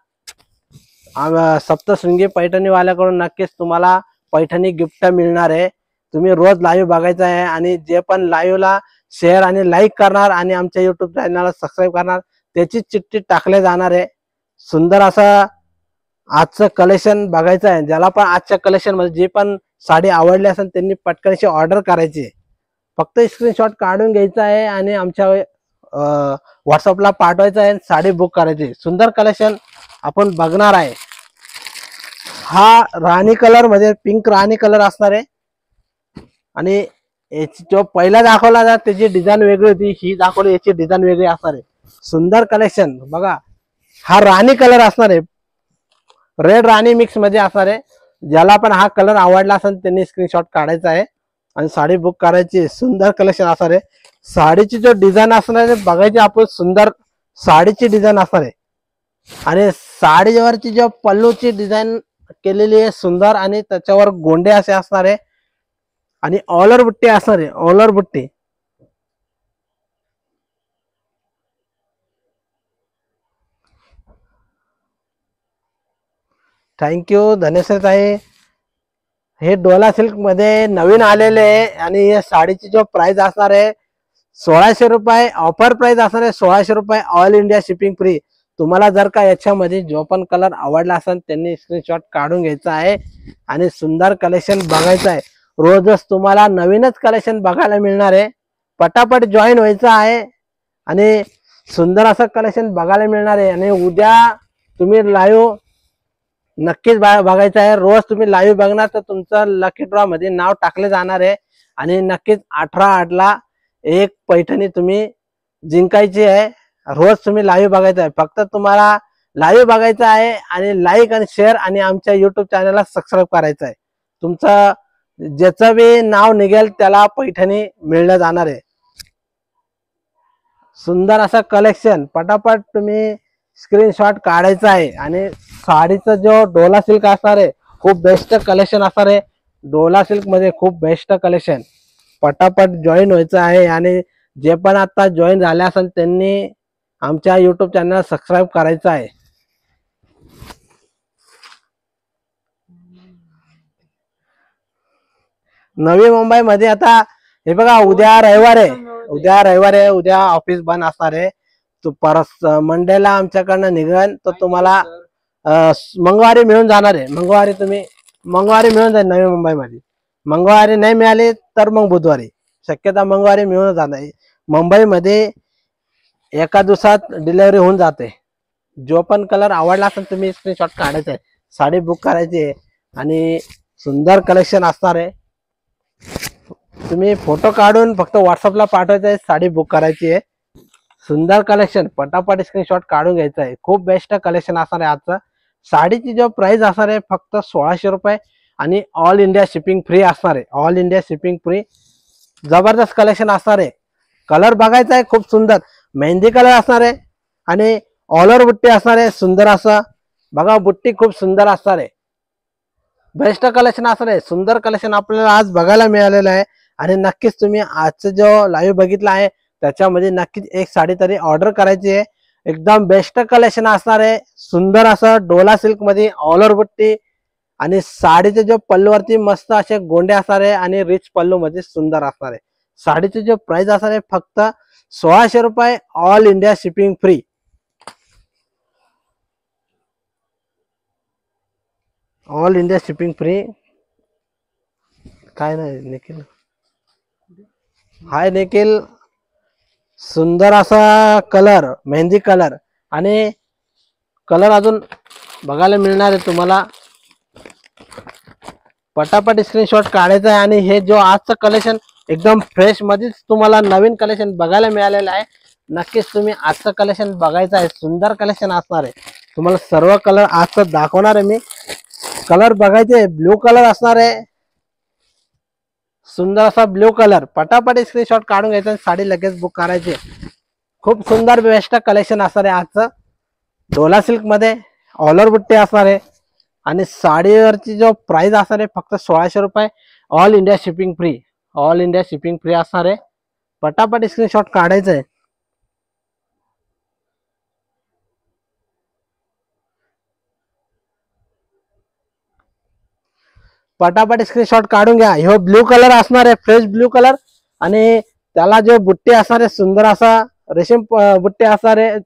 सप्तशृंगी पैठणी वाल्याकडून नक्कीच तुम्हाला पैठणी गिफ्ट मिळणार आहे. तुम्ही रोज लाईव्ह बघायचं आहे. आणि जे पण लाईव्हला शेअर आणि लाईक करणार आणि आमच्या युट्यूब चॅनलला सबस्क्राईब करणार त्याची चिठ्ठी टाकले जाणार आहे. सुंदर असं आजचं कलेक्शन बघायचं आहे. ज्याला पण आजच्या कलेक्शन मध्ये जे पण साडी आवडली असेल त्यांनी पटकनशी ऑर्डर करायची आहे. फक्त स्क्रीनशॉट काढून घ्यायचा आहे आणि आमच्या व्हॉट्सअपला पाठवायचं आहे. साडी बुक करायची. सुंदर कलेक्शन आपण बघणार आहे. हा राणी कलर मध्ये पिंक राणी कलर असणार आहे. आणि याची जो पहिला दाखवला ना त्याची डिझाईन वेगळी होती. ही दाखवली याची डिझाईन वेगळी असणार आहे. सुंदर कलेक्शन बघा. हा राणी कलर असणार आहे. रेड राणी मिक्स मध्ये असणार आहे. ज्याला पण हा कलर आवडला असेल त्यांनी स्क्रीनशॉट काढायचा आहे आणि साडी बुक करायची. सुंदर कलेक्शन असणार आहे. साडीची जो डिझाईन असणार आहे बघायची आपण, सुंदर साडीची डिझाईन असणार आहे आणि साडीवरची जो पल्लूची डिझाईन केलेली आहे सुंदर आणि त्याच्यावर गोंडे असे असणार आहे आणि ऑलर बुट्टी असणार आहे, ऑलर बुट्टी. थँक्यू धनेश्वर ताई. हे डोला सिल्क मध्ये नवीन आलेले आहे आणि या साडीची जो प्राइस असणार आहे 1600 रुपये. ऑफर प्राइस असणार आहे 1600 रुपये, ऑल इंडिया शिपिंग फ्री. तुम्हाला जर का याच्यामध्ये जो पण कलर आवडला असेल त्यांनी स्क्रीनशॉट काढून घ्यायचा आहे आणि सुंदर कलेक्शन बघायचं आहे. रोजच तुम्हाला नवीनच कलेक्शन बघायला मिळणार आहे. पटापट जॉईन व्हायचं आहे आणि सुंदर असं कलेक्शन बघायला मिळणार आहे. आणि उद्या तुम्ही लाईव्ह नक्कीच बघायचं आहे. रोज तुम्ही लाईव्ह बघणार तर तुमचं लकी ड्रॉ मध्ये नाव टाकले जाणार आहे आणि नक्कीच 18/8 एक पैठणी तुम्ही जिंकायची आहे. रोज तुम्ही लाईव्ह बघायचं आहे. फक्त तुम्हाला लाईव्ह बघायचं आहे आणि लाईक आणि शेअर आणि आमच्या युट्यूब चॅनलला सबस्क्राईब करायचं आहे. तुमचं ज्याचं बी नाव निघेल त्याला पैठणी मिळलं जाणार आहे. सुंदर असं कलेक्शन पटापट तुम्ही स्क्रीनशॉट काढायचा आहे. आणि साडीचा जो डोला सिल्क असणार आहे खूप बेस्ट कलेक्शन असणार आहे. डोला सिल्क मध्ये खूप बेस्ट कलेक्शन. पटापट जॉईन व्हायचं आहे आणि जे पण आता जॉईन झाले असेल त्यांनी आमच्या युट्यूब चॅनल सबस्क्राईब करायचं आहे. नवी मुंबई मध्ये आता हे बघा उद्या रविवार आहे, उद्या ऑफिस बंद असणार आहे. तो परत मंडेला आमच्याकडनं निघन तर तुम्हाला मंगळवारी मिळून जाणार आहे. मंगळवारी मिळून जाईल नवी मुंबईमध्ये. मंगळवारी नाही मिळाले तर मग बुधवारी, शक्यता मंगळवारी मिळून जाणार आहे. मुंबईमध्ये एका दिवसात डिलिव्हरी होऊन जाते. जो पण कलर आवडला असेल तुम्ही स्क्रीनशॉट काढायचा आहे, साडी बुक करायची आहे आणि सुंदर कलेक्शन असणार आहे. तुम्ही फोटो काढून फक्त व्हॉट्सअपला पाठवायचं आहे, साडी बुक करायची आहे. सुंदर कलेक्शन पटापट स्क्रीनशॉट काढून घ्यायचं आहे. खूप बेस्ट कलेक्शन असणार आहे आजचं. साडीची जो प्राइस असणार आहे फक्त 1600 रुपये आणि ऑल इंडिया शिपिंग फ्री असणार आहे. All India shipping free. जबरदस्त कलेक्शन असणार आहे. कलर बघायचा आहे खूप सुंदर मेहंदी कलर असणार आहे आणि ऑलर बुट्टी असणार आहे. सुंदर असं बघा, बुट्टी खूप सुंदर असणार आहे. बेस्ट कलेक्शन असणार आहे. सुंदर कलेक्शन आपल्याला आज बघायला मिळालेलं आहे आणि नक्कीच तुम्ही आजचं जो लाईव्ह बघितला आहे त्याच्यामध्ये नक्कीच एक साडी तरी ऑर्डर करायची आहे. एकदम बेस्ट कलेक्शन असणार आहे. सुंदर असं डोला सिल्क मध्ये ऑलर बुट्टी आणि साडीचे जो पल्लूवरती मस्त असे गोंडे असणार आहे आणि रिच पल्लू मध्ये सुंदर असणार आहे. साडीचे जो प्राइस असणार आहे फक्त 1600 रुपये, all India shipping free. All India shipping free. काय नाही निखिल, हाय निखिल. सुंदर असा कलर मेहंदी कलर आणि कलर अजून बघायला मिळणार आहे तुम्हाला. पटापट स्क्रीनशॉट काढायचा आहे आणि हे जो आजचं कलेक्शन एकदम फ्रेश मध्येच तुम्हाला नवीन कलेक्शन बघायला मिळालेलं आहे. नक्कीच तुम्ही आजचं कलेक्शन बघायचं आहे. सुंदर कलेक्शन असणार आहे. तुम्हाला सर्व कलर आजचं दाखवणार आहे मी. कलर बघायचे, ब्ल्यू कलर असणार आहे. सुंदर असा ब्ल्यू कलर. पटापट स्क्रीनशॉट काढून घ्यायचा आणि साडी लगेच बुक करायची. खूप सुंदर बेस्ट कलेक्शन असणार आहे आजचं. डोला सिल्क मध्ये ऑलर बुट्टी असणार आहे आणि साडीवरची जो प्राइस असणार आहे फक्त 1600 रुपये, all India shipping free. All India shipping free असणार आहे. पटापट स्क्रीनशॉट काढायचं आहे. पटापट स्क्रीनशॉट काढून घ्या. ह्यो ब्ल्यू कलर असणार आहे, फ्रेश ब्ल्यू कलर आणि त्याला जो बुट्टी असणार आहे सुंदर असा रेशीम बुट्टी असणार आहे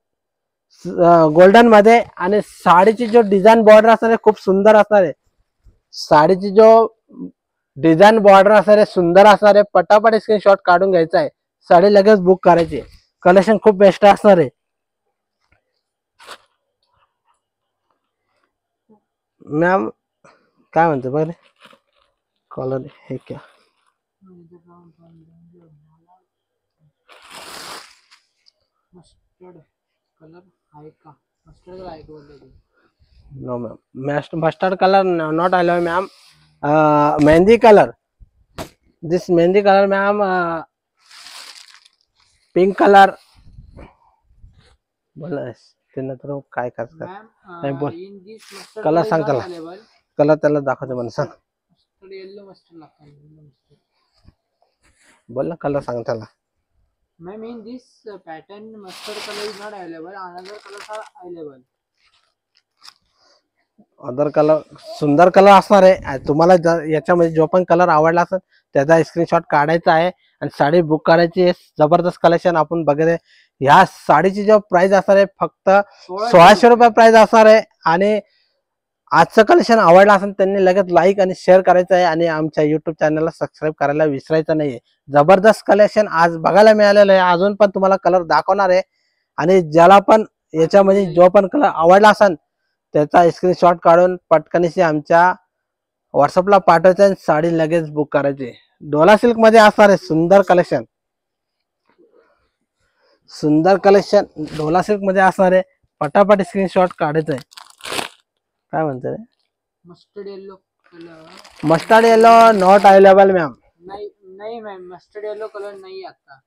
गोल्डन मध्ये आणि साडीची जो डिझाईन बॉर्डर असणार आहे खूप सुंदर असणार आहे. साडीची जो डिझाईन बॉर्डर असणार आहे सुंदर असणार आहे. पटापट स्क्रीनशॉट काढून घ्यायचा आहे. साडी लगेच बुक करायची. कलेक्शन खूप बेस्ट असणार आहे. मॅम काय म्हणते बघ कलर हे क्या कलर आहे का? मस्टर्ड आहे का? No ma'am, mustard colour not allow ma'am. Mehndi colour, this mehndi colour ma'am pink colour बोल त्यांना तर काय करतात नाही बोल in this mustard colour color is सांग not त्याला available. कलर त्याला दाखवते मला सांग Mustard yellow mustard लागतं. Yellow mustard. बोल ना कलर सांग त्याला Ma'am, in this pattern, mustard color is not available. Another colors are available. Other colour सुंदर कलर असणार आहे तुम्हाला याच्यामध्ये जो पण कलर आवडला असेल त्याचा स्क्रीनशॉट काढायचा आहे आणि साडी बुक करायची आहे जबरदस्त कलेक्शन आपण बघत ह्या साडीची जो प्राइस असणार आहे फक्त 1600 रुपये प्राइस असणार आहे आणि आजचं कलेक्शन आवडलं असेल त्यांनी लगेच लाईक आणि शेअर करायचं आहे आणि आमच्या युट्यूब चॅनलला सबस्क्राईब करायला विसरायचं नाहीये जबरदस्त कलेक्शन आज बघायला मिळालेलं आहे अजून पण तुम्हाला कलर दाखवणार आहे आणि ज्याला पण याच्यामध्ये जो पण कलर आवडला असेल त्याचा स्क्रीनशॉट काढून पटकनशी आमच्या व्हॉट्सअपला पाठवायचं आणि साडी लगेच बुक करायची डोला सिल्क मध्ये असणार आहे सुंदर कलेक्शन डोला सिल्क मध्ये असणार आहे पटापट स्क्रीनशॉट काढायचं आहे काय म्हणते mustard yellow colour mustard yellow not available ma'am नाही मॅम मस्टर्ड येलो कलर नाही आता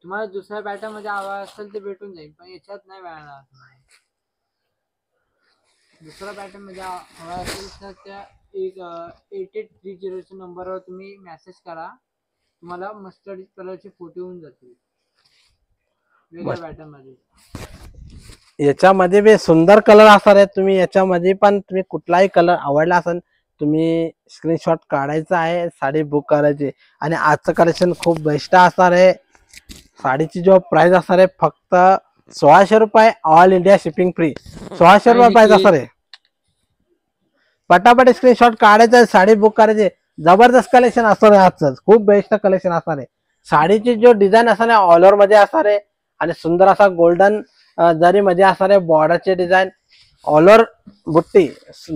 तुम्हाला दुसऱ्या पॅटर्न मध्ये हवा असेल ते भेटून जाईल पण याच्यात नाही मिळणार दुसऱ्या पॅटर्न मध्ये हवा असेल तर त्या एक 8830 नंबरवर तुम्ही मेसेज करा तुम्हाला मस्टर्ड कलरचे फोटो येऊन जातील वेगळ्या पॅटर्न मध्ये याच्यामध्ये बी सुंदर कलर असणार आहे तुम्ही याच्यामध्ये पण तुम्ही कुठलाही कलर आवडला असेल तुम्ही स्क्रीनशॉट काढायचा आहे साडी बुक करायची आणि आजचं कलेक्शन खूप बेस्ट असणार आहे साडीची जो प्राइस असणार आहे फक्त 1600 रुपये ऑल इंडिया शिपिंग फ्री 1600 रुपये प्राइस असणार आहे पटापट स्क्रीनशॉट काढायचा आहे साडी बुक करायची जबरदस्त कलेक्शन असणार आहे आजचं खूप बेस्ट कलेक्शन असणार आहे साडीची जो डिझाईन असणार आहे ऑल ओव्हर मध्ये असणार आहे आणि सुंदर असा गोल्डन जरी मध्ये असणार आहे बॉर्डरचे डिझाईन ऑल ओव्हर बुट्टी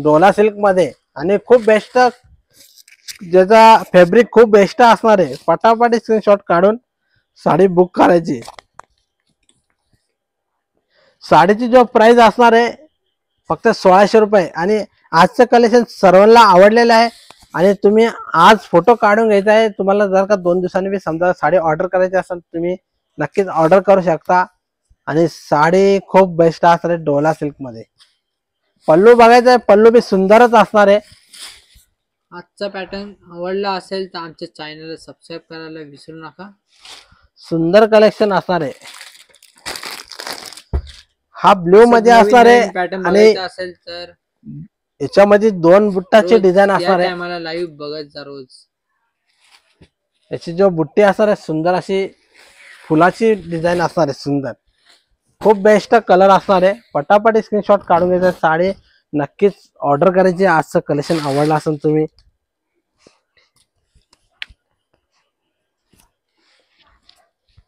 डोला सिल्क मध्ये आणि खूप बेस्ट ज्याचा फॅब्रिक खूप बेस्ट असणार आहे पटापट स्क्रीनशॉट काढून साडी बुक करायची साडीची जो प्राइस असणार आहे फक्त 1600 रुपये आणि आजचं कलेक्शन सर्वांना आवडलेलं आहे आणि तुम्ही आज फोटो काढून घ्यायचा आहे तुम्हाला जर का 2 दिवसांनी बी समजा साडी ऑर्डर करायची असेल तुम्ही नक्कीच ऑर्डर करू शकता आणि साडी खूप बेस्ट असणार आहे डोला सिल्क मध्ये पल्लू बघायचा आहे पल्लू बी सुंदरच असणार आहे आजचा पॅटर्न आवडला असेल तर आमच्या चॅनलला सबस्क्राईब करायला विसरू नका सुंदर कलेक्शन असणार आहे हा ब्ल्यू मध्ये असणार आहे पॅटर्न आणि असेल तर याच्यामध्ये 2 बुट्टाची डिझाईन असणार आहे मला लाईव्ह बघत जा रोज याची जो बुट्टी असणार आहे सुंदर अशी फुलाची डिझाईन असणार आहे सुंदर खूप बेस्ट कलर असणार आहे पटापट स्क्रीनशॉट काढून घ्यायचा साडी नक्कीच ऑर्डर करायची आजचं कलेक्शन आवडलं असेल तुम्ही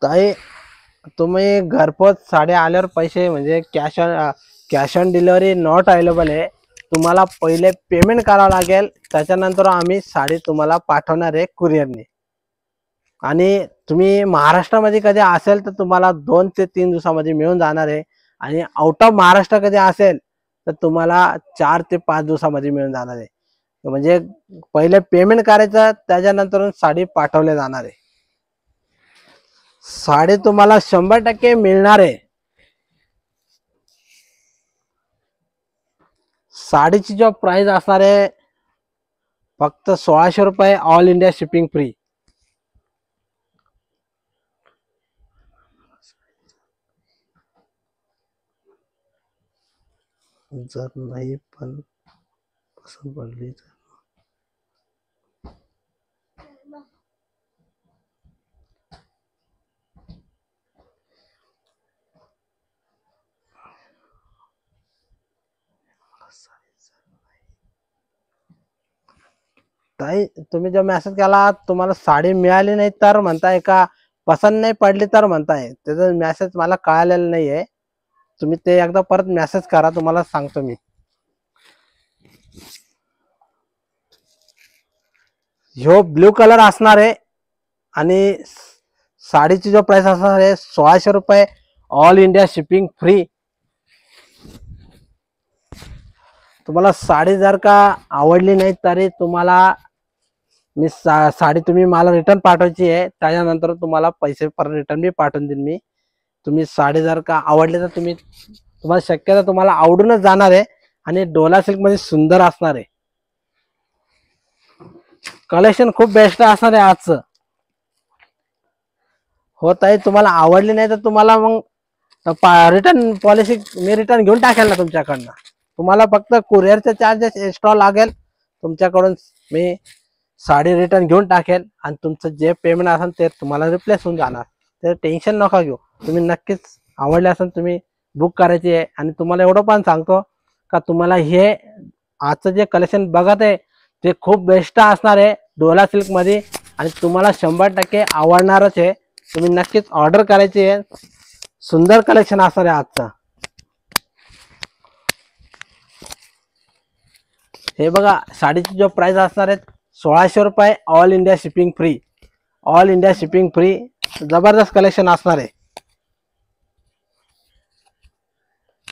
ताई तुम्ही घरपोच साड्या आल्यावर पैसे म्हणजे cash on delivery not available आहे तुम्हाला पहिले पेमेंट करावं लागेल त्याच्यानंतर आम्ही साडी तुम्हाला पाठवणार आहे कुरिअरने आणि तुम्ही महाराष्ट्रामध्ये कधी असेल तर तुम्हाला 2 ते 3 दिवसामध्ये मिळून जाणार आहे आणि आउट ऑफ महाराष्ट्र कधी असेल तर तुम्हाला 4 ते 5 दिवसामध्ये मिळून जाणार आहे म्हणजे पहिले पेमेंट करायचं त्याच्यानंतर साडी पाठवले जाणार आहे साडी तुम्हाला 100% मिळणार आहे साडीची जो प्राइस असणार आहे फक्त 1600 रुपये ऑल इंडिया शिपिंग फ्री जर नाही पण पसंत पडली तर ताई तुम्ही जो मेसेज केला तुम्हाला साडी मिळाली नाही तर म्हणताय का पसंत नाही पडली तर म्हणताय त्याचा मेसेज मला कळालेला नाहीये तुम्ही ते एकदा परत मेसेज करा तुम्हाला सांगतो मी ह्यो ब्ल्यू कलर असणार आहे आणि साडीची जो प्राइस असणार आहे 1600 रुपये ऑल इंडिया शिपिंग फ्री तुम्हाला साडी जर का आवडली नाही तरी तुम्हाला मी साडी तुम्ही मला रिटर्न पाठवायची आहे, त्याच्यानंतर तुम्हाला पैसे परत रिटर्न बी पाठवून देईन मी. तुम्ही साडी जर का आवडली तर तुम्हाला शक्यतो तुम्हाला आवडूनच जाणार आहे आणि डोला सिल्क मध्ये सुंदर असणार आहे. कलेक्शन खूप बेस्ट असणार आहे आजचं. हो ताई, तुम्हाला आवडली नाही तर तुम्हाला मग रिटर्न पॉलिसी मी रिटर्न घेऊन टाकेल ना तुमच्याकडनं. तुम्हाला फक्त कुरिअरचे चार्जेस एक्स्ट्रा लागेल तुमच्याकडून. मी साडी रिटर्न घेऊन टाकेल आणि तुमचं जे पेमेंट असेल ते तुम्हाला रिप्लेस होऊन जाणार. ते टेन्शन नका घेऊ. तुम्ही नक्कीच आवडले असेल तुम्ही बुक करायची आहे. आणि तुम्हाला एवढं पण सांगतो का तुम्हाला हे आजचं जे कलेक्शन बघत आहे ते खूप बेस्ट असणार आहे डोला सिल्क मध्ये आणि तुम्हाला 100% आवडणारच आहे. तुम्ही नक्कीच ऑर्डर करायची आहे. सुंदर कलेक्शन असणार आहे आजचं. हे बघा, साडीची जो प्राइस असणार आहे 1600 रुपये. All India shipping free. All India shipping free. जबरदस्त कलेक्शन असणार आहे.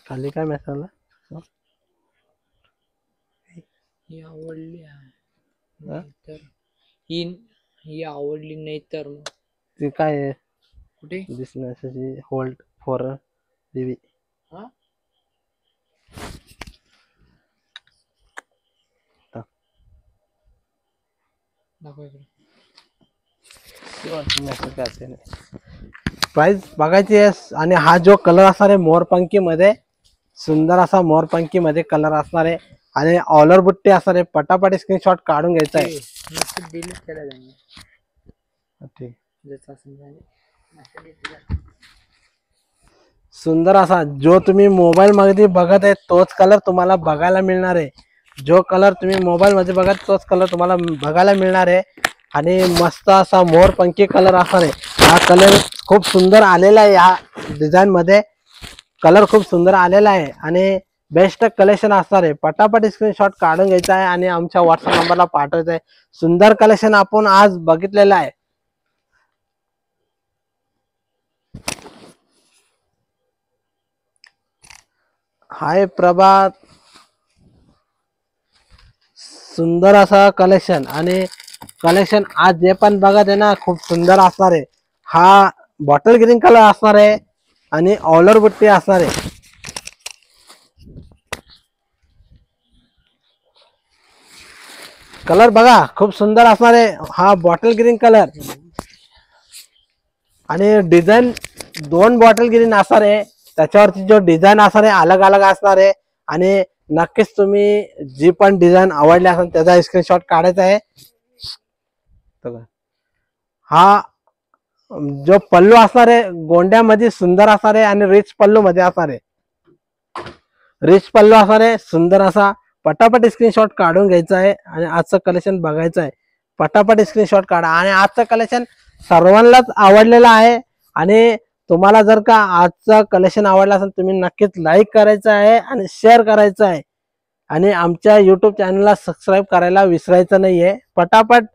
खाली काय मेसेज आला? ही आवडली आहे तर ही आवडली नाही तर मग ती काय आहे? कुठे दिस मेसेज होल्ड फॉर रिव्यू. हा दाखव इकडे. प्राइस बघायची आहे. आणि हा जो कलर असणार आहे मोरपंखी मध्ये, सुंदर असा मोरपंखी मध्ये कलर असणार आहे आणि ऑलर बुट्टी असणार आहे. पटापट स्क्रीनशॉट काढून घ्यायचा आहे. डिलीट केला जाईल ठीक. ज्याचा समजा सुंदर असा जो तुम्ही मोबाईल मध्ये बघत आहे तोच कलर तुम्हाला बघायला मिळणार आहे. जो कलर तुम्ही मोबाईल मध्ये बघत तोच कलर तुम्हाला बघायला मिळणार आहे. आणि मस्त असा मोरपंखी कलर असणार आहे. हा कलर खूप सुंदर आलेला आहे. या डिझाईन मध्ये कलर खूप सुंदर आलेला आहे आणि बेस्ट कलेक्शन असणार आहे. पटापट स्क्रीनशॉट काढून घ्यायचा आहे आणि आमच्या व्हॉट्सअप नंबरला पाठवायचं आहे. सुंदर कलेक्शन आपण आज बघितलेलं आहे. हाय प्रभात. सुंदर असा कलेक्शन आणि कलेक्शन आज जे पण बघत आहे ना खूप सुंदर असणार आहे. हा बॉटल ग्रीन कलर असणार आहे आणि ऑलर बुट्टी असणार आहे. कलर बघा खूप सुंदर असणार आहे. हा बॉटल ग्रीन कलर आणि डिझाईन 2 बॉटल ग्रीन असणार आहे. त्याच्यावरती जो डिझाईन असणार आहे अलग अलग असणार आहे. आणि नक्कीच तुम्ही जी पण डिझाईन आवडली असेल त्याचा स्क्रीनशॉट काढायचा आहे. हा जो पल्लू असणार आहे गोंड्यामध्ये सुंदर असणार आहे आणि रिच पल्लू मध्ये असणार आहे. रिच पल्लू असणार आहे सुंदर असा. पटापट स्क्रीनशॉट काढून घ्यायचा आहे आणि आजचं कलेक्शन बघायचं आहे. पटापट स्क्रीनशॉट काढा. आणि आजचं कलेक्शन सर्वांनाच आवडलेलं आहे. आणि तुम्हाला जर का आजचं कलेक्शन आवडलं असेल तुम्ही नक्कीच लाईक करायचं आहे आणि शेअर करायचं आहे. आणि आमच्या यूट्यूब चॅनलला सबस्क्राईब करायला विसरायचं नाहीये. पटापट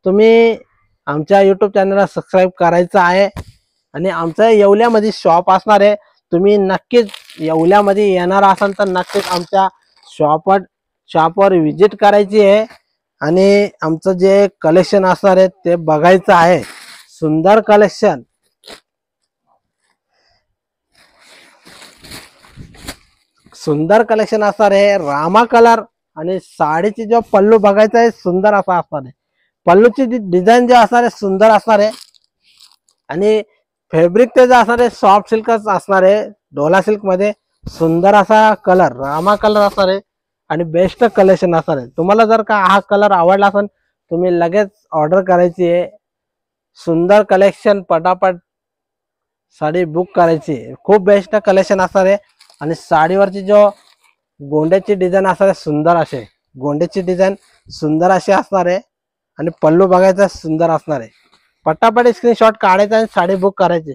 तुम्ही आमच्या यूट्यूब चॅनलला सबस्क्राईब करायचं आहे. आणि आमचं येवल्यामध्ये शॉप असणार आहे. तुम्ही नक्कीच येवल्यामध्ये येणार असाल तर नक्कीच आमच्या शॉपवर विजिट करायची आहे आणि आमचं जे कलेक्शन असणार आहे ते बघायचं आहे. सुंदर कलेक्शन. सुंदर कलेक्शन असणार आहे. रामा कलर आणि साडीची जो पल्लू बघायचा आहे सुंदर असा असणार आहे. पल्लूची डिझाईन जे असणार आहे सुंदर असणार आहे. आणि फॅब्रिक त्याचं असणार आहे सॉफ्ट सिल्कच असणार आहे. डोला सिल्क मध्ये सुंदर असा कलर रामा कलर असणार आहे आणि बेस्ट कलेक्शन असणार आहे. तुम्हाला जर का हा कलर आवडला असेल तुम्ही लगेच ऑर्डर करायची आहे. सुंदर कलेक्शन. पटापट साडी बुक करायची. खूप बेस्ट कलेक्शन असणार आहे. आणि साडीवरची जो गोंड्याची डिझाईन असणार आहे सुंदर असे गोंड्याची डिझाईन सुंदर अशी असणार आहे. आणि पल्लू बघायचा सुंदर असणार आहे. पटापट स्क्रीनशॉट काढायचा आणि साडी बुक करायची.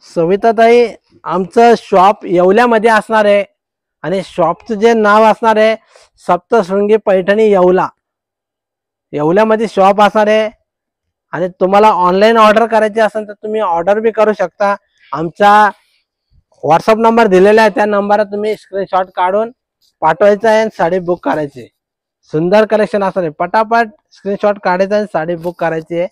सविताताई आमचं शॉप येवल्यामध्ये असणार आहे आणि शॉपचं जे नाव असणार आहे सप्तशृंगी पैठणी येवला. येवल्यामध्ये शॉप असणार आहे. आणि तुम्हाला ऑनलाईन ऑर्डर करायची असेल तर तुम्ही ऑर्डर बी करू शकता. आमचा व्हॉट्सअप नंबर दिलेला आहे, त्या नंबरवर तुम्ही स्क्रीनशॉट काढून पाठवायचा आहे आणि साडी बुक करायची. सुंदर कलेक्शन असणार आहे. पटापट स्क्रीनशॉट काढायचा आणि साडी बुक करायची आहे.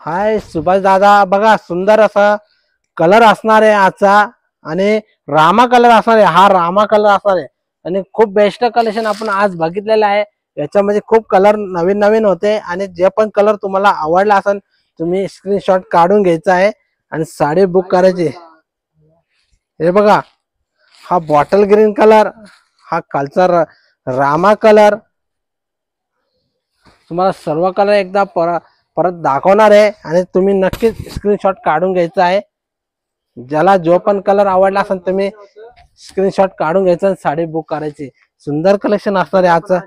हाय सुभाष दादा, बघा सुंदर असा कलर असणार आहे आजचा आणि रामा कलर असणार आहे. हा रामा कलर असणार आहे आणि खूप बेस्ट कलेक्शन आपण आज बघितलेलं आहे. याच्यामध्ये खूप कलर नवीन नवीन होते आणि जे पण कलर तुम्हाला आवडला असेल तुम्ही स्क्रीनशॉट काढून घ्यायचा आहे आणि साडी बुक करायची. हे बघा, हा बॉटल ग्रीन कलर, हा खालचा रामा कलर. तुम्हाला सर्व कलर एकदा परत दाखवणार आहे आणि तुम्ही नक्कीच स्क्रीनशॉट काढून घ्यायचा आहे. ज्याला जो पण कलर आवडला असेल तुम्ही स्क्रीनशॉट काढून घ्यायचा आणि साडी बुक करायची. सुंदर कलेक्शन असणार आहे आजचं.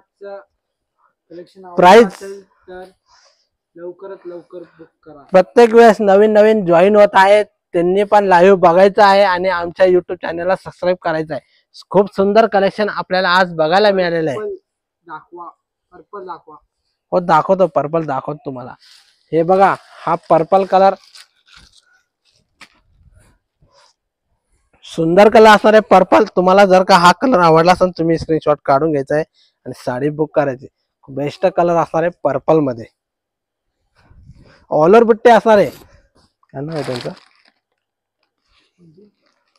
कलेक्शन प्राइस तर लवकरात लवकर बुक करा. प्रत्येक वेळेस नवीन नवीन जॉईन होत आहेत त्यांनी पण लाईव्ह बघायचं आहे आणि आमच्या युट्यूब चॅनलला सबस्क्राईब करायचं आहे. खूप सुंदर कलेक्शन आपल्याला आज बघायला मिळालेलं आहे. दाखवा, पर्पल दाखवा. हो दाखवतो, पर्पल दाखवतो तुम्हाला. हे बघा, हा पर्पल कलर सुंदर कलर असणार आहे. पर्पल तुम्हाला जर का हा कलर आवडला असेल तुम्ही स्क्रीनशॉट काढून घ्यायचा आहे आणि साडी बुक करायची. बेस्ट कलर असणार आहे पर्पल मध्ये. ऑल ओव्हर बुट्टे असणार आहे. काय नाव आहे त्यांचं?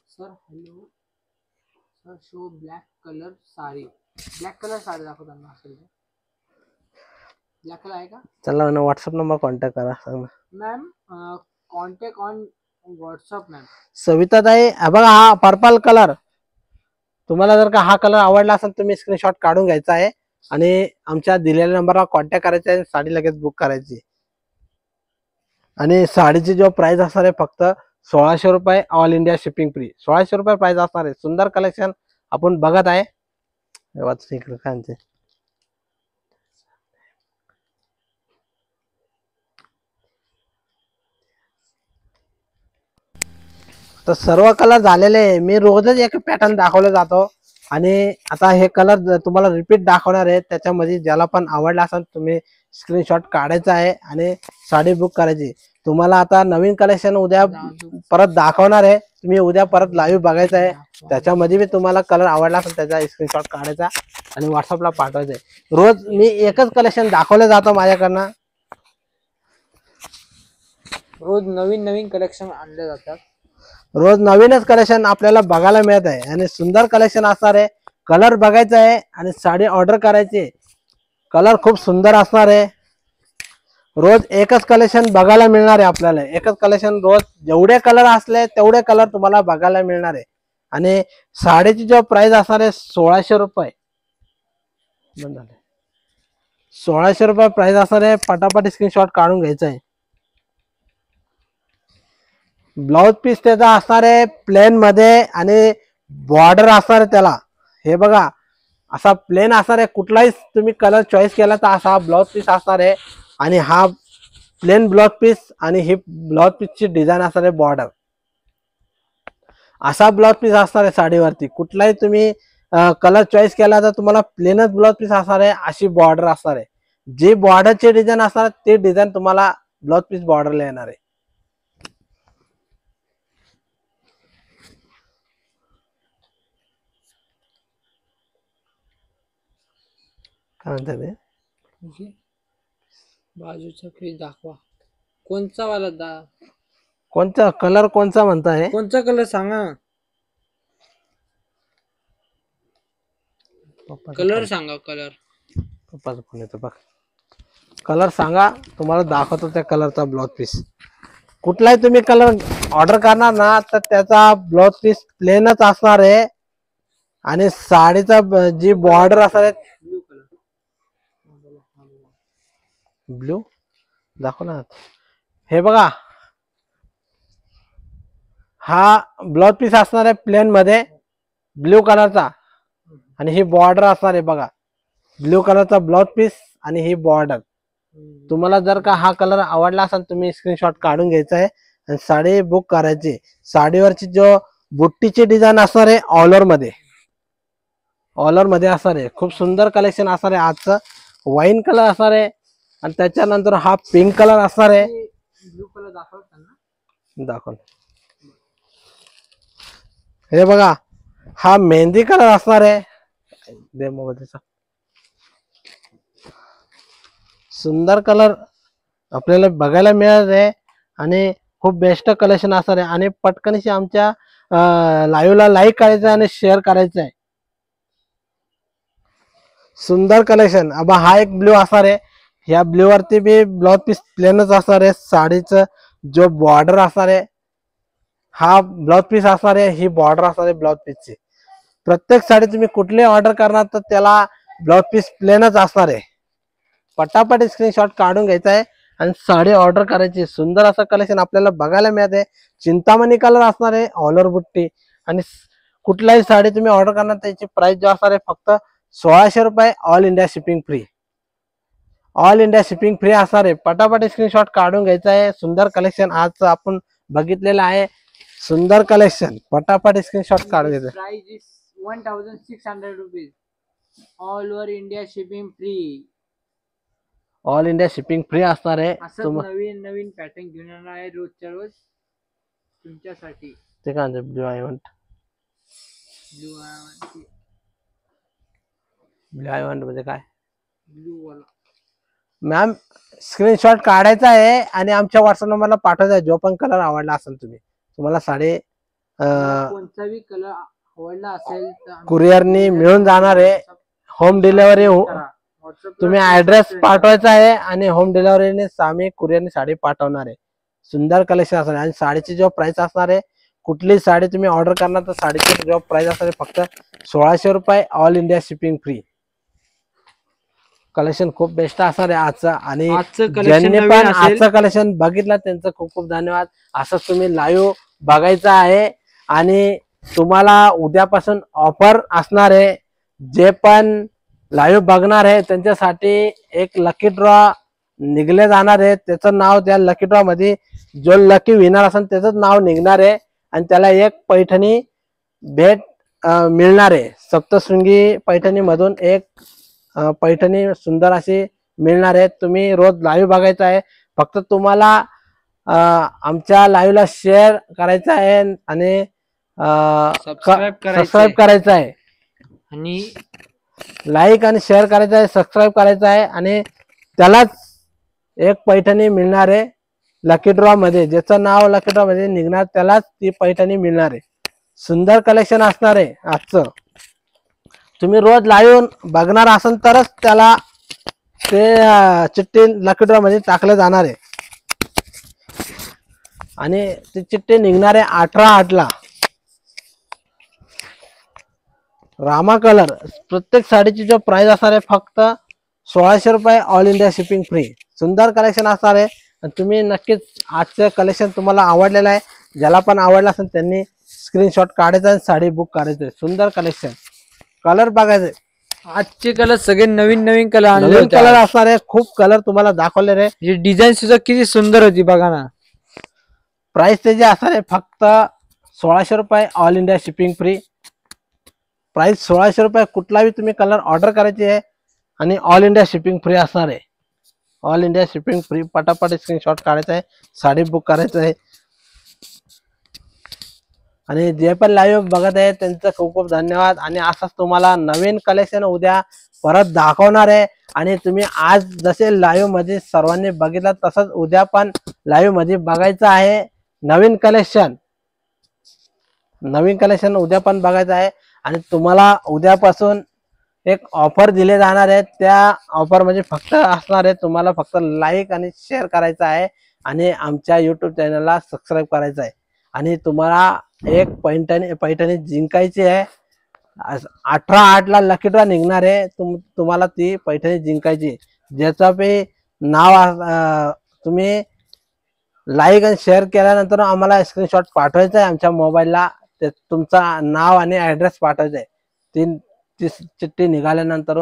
Sir hello sir, show black colour sari. Black colour sari दाखवताना असेल. ब्लॅक कलर आहे का? चला ना, व्हॉट्सअप नंबर कॉन्टॅक्ट करा. सांग ना ma'am, contact on WhatsApp ma'am. सविताताई. बघा, हा पर्पल कलर तुम्हाला जर का हा कलर आवडला असेल तुम्ही स्क्रीनशॉट काढून घ्यायचा आहे आणि आमच्या दिलेल्या नंबरवर कॉन्टॅक्ट करायचा आहे. साडी लगेच बुक करायची. आणि साडीची जो प्राइस असणार आहे फक्त 1600 रुपये, ऑल इंडिया शिपिंग फ्री. 1600 रुपये प्राइस असणार आहे. सुंदर कलेक्शन आपण बघत आहे. तर सर्व कलर झालेले आहे. मी रोजच एक पॅटर्न दाखवला जातो आणि आता हे कलर तुम्हाला रिपीट दाखवणार आहे. त्याच्यामध्ये ज्याला पण आवडला असेल तुम्ही स्क्रीनशॉट काढायचा आहे आणि साडी बुक करायची. तुम्हाला आता नवीन कलेक्शन उद्या परत दाखवणार आहे. तुम्ही उद्या परत लाईव्ह बघायचं आहे. त्याच्यामध्ये बी तुम्हाला कलर आवडला असेल त्याचा स्क्रीनशॉट काढायचा आणि व्हॉट्सअपला पाठवायचा आहे. रोज मी एकच कलेक्शन दाखवलं जातं माझ्याकडनं. रोज नवीन नवीन कलेक्शन आणले जातात. रोज नवीनच कलेक्शन आपल्याला बघायला मिळत आहे आणि सुंदर कलेक्शन असणार आहे. कलर बघायचा आहे आणि साडी ऑर्डर करायची. कलर खूप सुंदर असणार आहे. रोज एकच कलेक्शन बघायला मिळणार आहे आपल्याला. एकच कलेक्शन रोज जेवढे कलर असले तेवढे कलर तुम्हाला बघायला मिळणार आहे. आणि साडीची जो प्राइस असणार आहे 1600 रुपये. 1600 रुपये प्राइस असणार आहे. पटापट स्क्रीनशॉट काढून घ्यायचा आहे. ब्लाउज पीस त्याचा असणार आहे प्लेन मध्ये आणि बॉर्डर असणार आहे त्याला. हे बघा, असा प्लेन असणार आहे. कुठलाही तुम्ही कलर चॉईस केला तर असा ब्लाउज पीस असणार आहे. आणि हा प्लेन ब्लाउज पीस आणि ही ब्लाउज पीसची डिझाईन असणार आहे बॉर्डर. असा ब्लाउज पीस असणार आहे साडीवरती. कुठलाही तुम्ही कलर चॉईस केला तर तुम्हाला प्लेनच ब्लाउज पीस असणार आहे. अशी बॉर्डर असणार आहे. जी बॉर्डरची डिझाईन असणार ते डिझाईन तुम्हाला ब्लाउज पीस बॉर्डरला येणार आहे. काय म्हणतात ते? बाजूचा पीस दाखवा. कोणचा वाला कोणता कलर कोणचा म्हणताय? कोणचा कलर सांगा. कलर सांगा. कलर पप्पाचा फोन येतो बघ. कलर सांगा, तुम्हाला दाखवतो त्या कलरचा ब्लाउज पीस. कुठलाही तुम्ही कलर ऑर्डर करणार ना तर त्याचा ब्लाउज पीस प्लेनच असणार आहे आणि साडीचा जी बॉर्डर असणार आहे ब्लू कलर. ब्लू दाखव ना. हे बघा, हा ब्लाउज पीस असणार आहे प्लेन मध्ये ब्ल्यू कलरचा आणि ही बॉर्डर असणार आहे. बघा, ब्ल्यू कलरचा ब्लाउज पीस आणि ही बॉर्डर. तुम्हाला जर का हा कलर आवडला असेल तुम्ही स्क्रीनशॉट काढून घ्यायचा आहे आणि साडी बुक करायची. साडीवरची जो बुट्टीची डिझाईन असणार आहे ऑल ओव्हर मध्ये असणार आहे. खूप सुंदर कलेक्शन असणार आहे आजचं. वाईन कलर असणार आहे आणि त्याच्यानंतर हा पिंक कलर असणार आहे. ब्लू कलर दाखव त्यांना. दाखव. हे बघा हा मेहंदी कलर असणार आहे. दे मोबाईलचा. सुंदर कलर आपल्याला बघायला मिळत आहे आणि खूप बेस्ट कलेक्शन असणार आहे. आणि पटकनशी आमच्या लाईव्हला लाईक करायचं आणि शेअर करायचं आहे. सुंदर कलेक्शन. अब हा एक ब्ल्यू असणार आहे. ह्या ब्ल्यू वरती बी ब्लाउज पीस प्लेनच असणार आहे. साडीचं जो बॉर्डर असणार आहे हा ब्लाउज पीस असणार आहे. ही बॉर्डर असणार आहे ब्लाउज पीसची. प्रत्येक साडी तुम्ही कुठली ऑर्डर करणार तर त्याला ब्लाउज पीस प्लेनच असणार आहे. पटापट स्क्रीनशॉट काढून घ्यायचा आहे आणि साडी ऑर्डर करायची. सुंदर असं कलेक्शन आपल्याला बघायला मिळत आहे. चिंतामणी कलर असणार आहे ऑल ओव्हर बुट्टी. आणि कुठलाही साडी तुम्ही ऑर्डर करणार त्याची प्राइस जो असणार आहे फक्त 1600 रुपये. All India shipping free. All India shipping free असणार आहे. पटापट स्क्रीनशॉट काढून घ्यायचा आहे. सुंदर कलेक्शन आज आपण बघितलेलं आहे. सुंदर कलेक्शन पटापट स्क्रीनशॉट काढून घ्यायचं. Price is 1600 rupees. All over India shipping free. All India shipping free असणार आहे. असं नवीन नवीन पॅटर्न घेऊन येणार आहे रोजच्या रोज तुमच्यासाठी. ते काय ब्ल्यू आयवंट. ब्ल्यू आयवंट म्हणजे काय? ब्लू वाला. मॅम स्क्रीनशॉट काढायचा आहे आणि आमच्या व्हॉट्सअप नंबरला पाठवायचा आहे. जो पण कलर आवडला असेल तुम्हाला साडी कोणताही कलर आवडला असेल तर कुरिअरनी मिळून जाणार आहे. होम डिलिव्हरी तुम्ही ऍड्रेस पाठवायचा आहे आणि होम डिलिव्हरीने आम्ही कुरिअरने साडी पाठवणार आहे. सुंदर कलेक्शन असणार आहे. आणि साडीची जो प्राइस असणार आहे कुठली साडी तुम्ही ऑर्डर करणार तर साडीची जो प्राइस असणार आहे फक्त 1600 रुपये. All India shipping free. Collection खूप बेस्ट असणार आहे आजचं. आणि ज्यांनी पण आजचं कलेक्शन बघितलं त्यांचं खूप खूप धन्यवाद. असंच तुम्ही लाईव्ह बघायचं आहे. आणि तुम्हाला उद्यापासून ऑफर असणार आहे. जे पण लाईव्ह बघणार आहे त्यांच्यासाठी एक लकी ड्रॉ निघले जाणार आहे. त्याचं नाव त्या लकी ड्रॉ मध्ये जो लकी विनर असेल त्याचं नाव निघणार आहे आणि त्याला एक पैठणी भेट मिळणार आहे. सप्तशृंगी पैठणी मधून एक पैठणी सुंदर अशी मिळणार आहे. तुम्ही रोज लाईव्ह बघायचं आहे. फक्त तुम्हाला आमच्या लाईव्हला शेअर करायचं आहे आणि सबस्क्राईब करायचं आहे आणि लाईक आणि शेअर करायचं आहे. सबस्क्राईब करायचं आहे आणि त्यालाच एक पैठणी मिळणार आहे लकी ड्रॉ मध्ये. ज्याचं नाव लकी ड्रॉ मध्ये निघणार त्यालाच ती पैठणी मिळणार आहे. सुंदर कलेक्शन असणार आहे आजचं. तुम्ही रोज लाईव्ह बघणार असाल तरच त्याला ते चिठ्ठी लकी ड्रॉ मध्ये टाकले जाणार आहे. आणि ती चिठ्ठी निघणार आहे 18/8 रामा कलर. प्रत्येक साडीची जो प्राइस असणार आहे फक्त 1600 रुपये. All India shipping free. सुंदर कलेक्शन असणार आहे. तुम्ही नक्कीच आजचं कलेक्शन तुम्हाला आवडलेलं आहे. ज्याला पण आवडलं असेल त्यांनी स्क्रीनशॉट काढायचा आणि साडी बुक करायचं. सुंदर कलेक्शन. कलर बघायचे. आजचे कलर सगळे नवीन नवीन कलर आणले नवीन होते. कलर असणार आहे. खूप कलर तुम्हाला दाखवलेले आहे. ही डिझाईन सुद्धा किती सुंदर होती बघा ना. प्राइस त्याची असणार आहे फक्त 1600 रुपये. All India shipping free. Price 1600 रुपये. कुठलाही तुम्ही कलर ऑर्डर करायची आहे आणि ऑल इंडिया शिपिंग फ्री असणार आहे. All India shipping free. पटापट स्क्रीनशॉट काढायचा आहे. साडी बुक करायचं आहे. आणि जे पण लाईव्ह बघत आहे त्यांचं खूप खूप धन्यवाद. आणि असंच तुम्हाला नवीन कलेक्शन उद्या परत दाखवणार आहे. आणि तुम्ही आज जसे लाईव्ह मध्ये सर्वांनी बघितलं तसंच उद्या पण लाईव्ह मध्ये बघायचं आहे. नवीन कलेक्शन उद्या पण बघायचं आहे. आणि तुम्हाला उद्यापासून एक ऑफर दिले जाणार आहे. त्या ऑफर म्हणजे फक्त असणार आहे तुम्हाला फक्त लाईक आणि शेअर करायचं आहे आणि आमच्या युट्यूब चॅनलला सबस्क्राईब करायचं आहे. आणि तुम्हाला एक पैठणी जिंकायची आहे. 18/8 लकी ड्रॉ निघणार आहे. तुम्हाला ती पैठणी जिंकायची. ज्याचं बी नाव तुम्ही लाईक आणि शेअर केल्यानंतर आम्हाला स्क्रीनशॉट पाठवायचा आहे आमच्या मोबाईलला. ते तुमचं नाव आणि ऍड्रेस पाठवायचं आहे. ती चिठ्ठी निघाल्यानंतर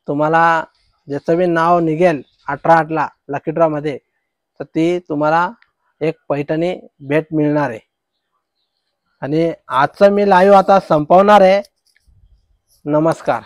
तुम्हाला ज्याचं बी नाव निघेल 18/8 लकी ड्रॉ मध्ये तर ती तुम्हाला एक पैठणी भेट मिळणार आहे. आणि आजचं मी लाईव्ह आता संपवणार आहे. नमस्कार.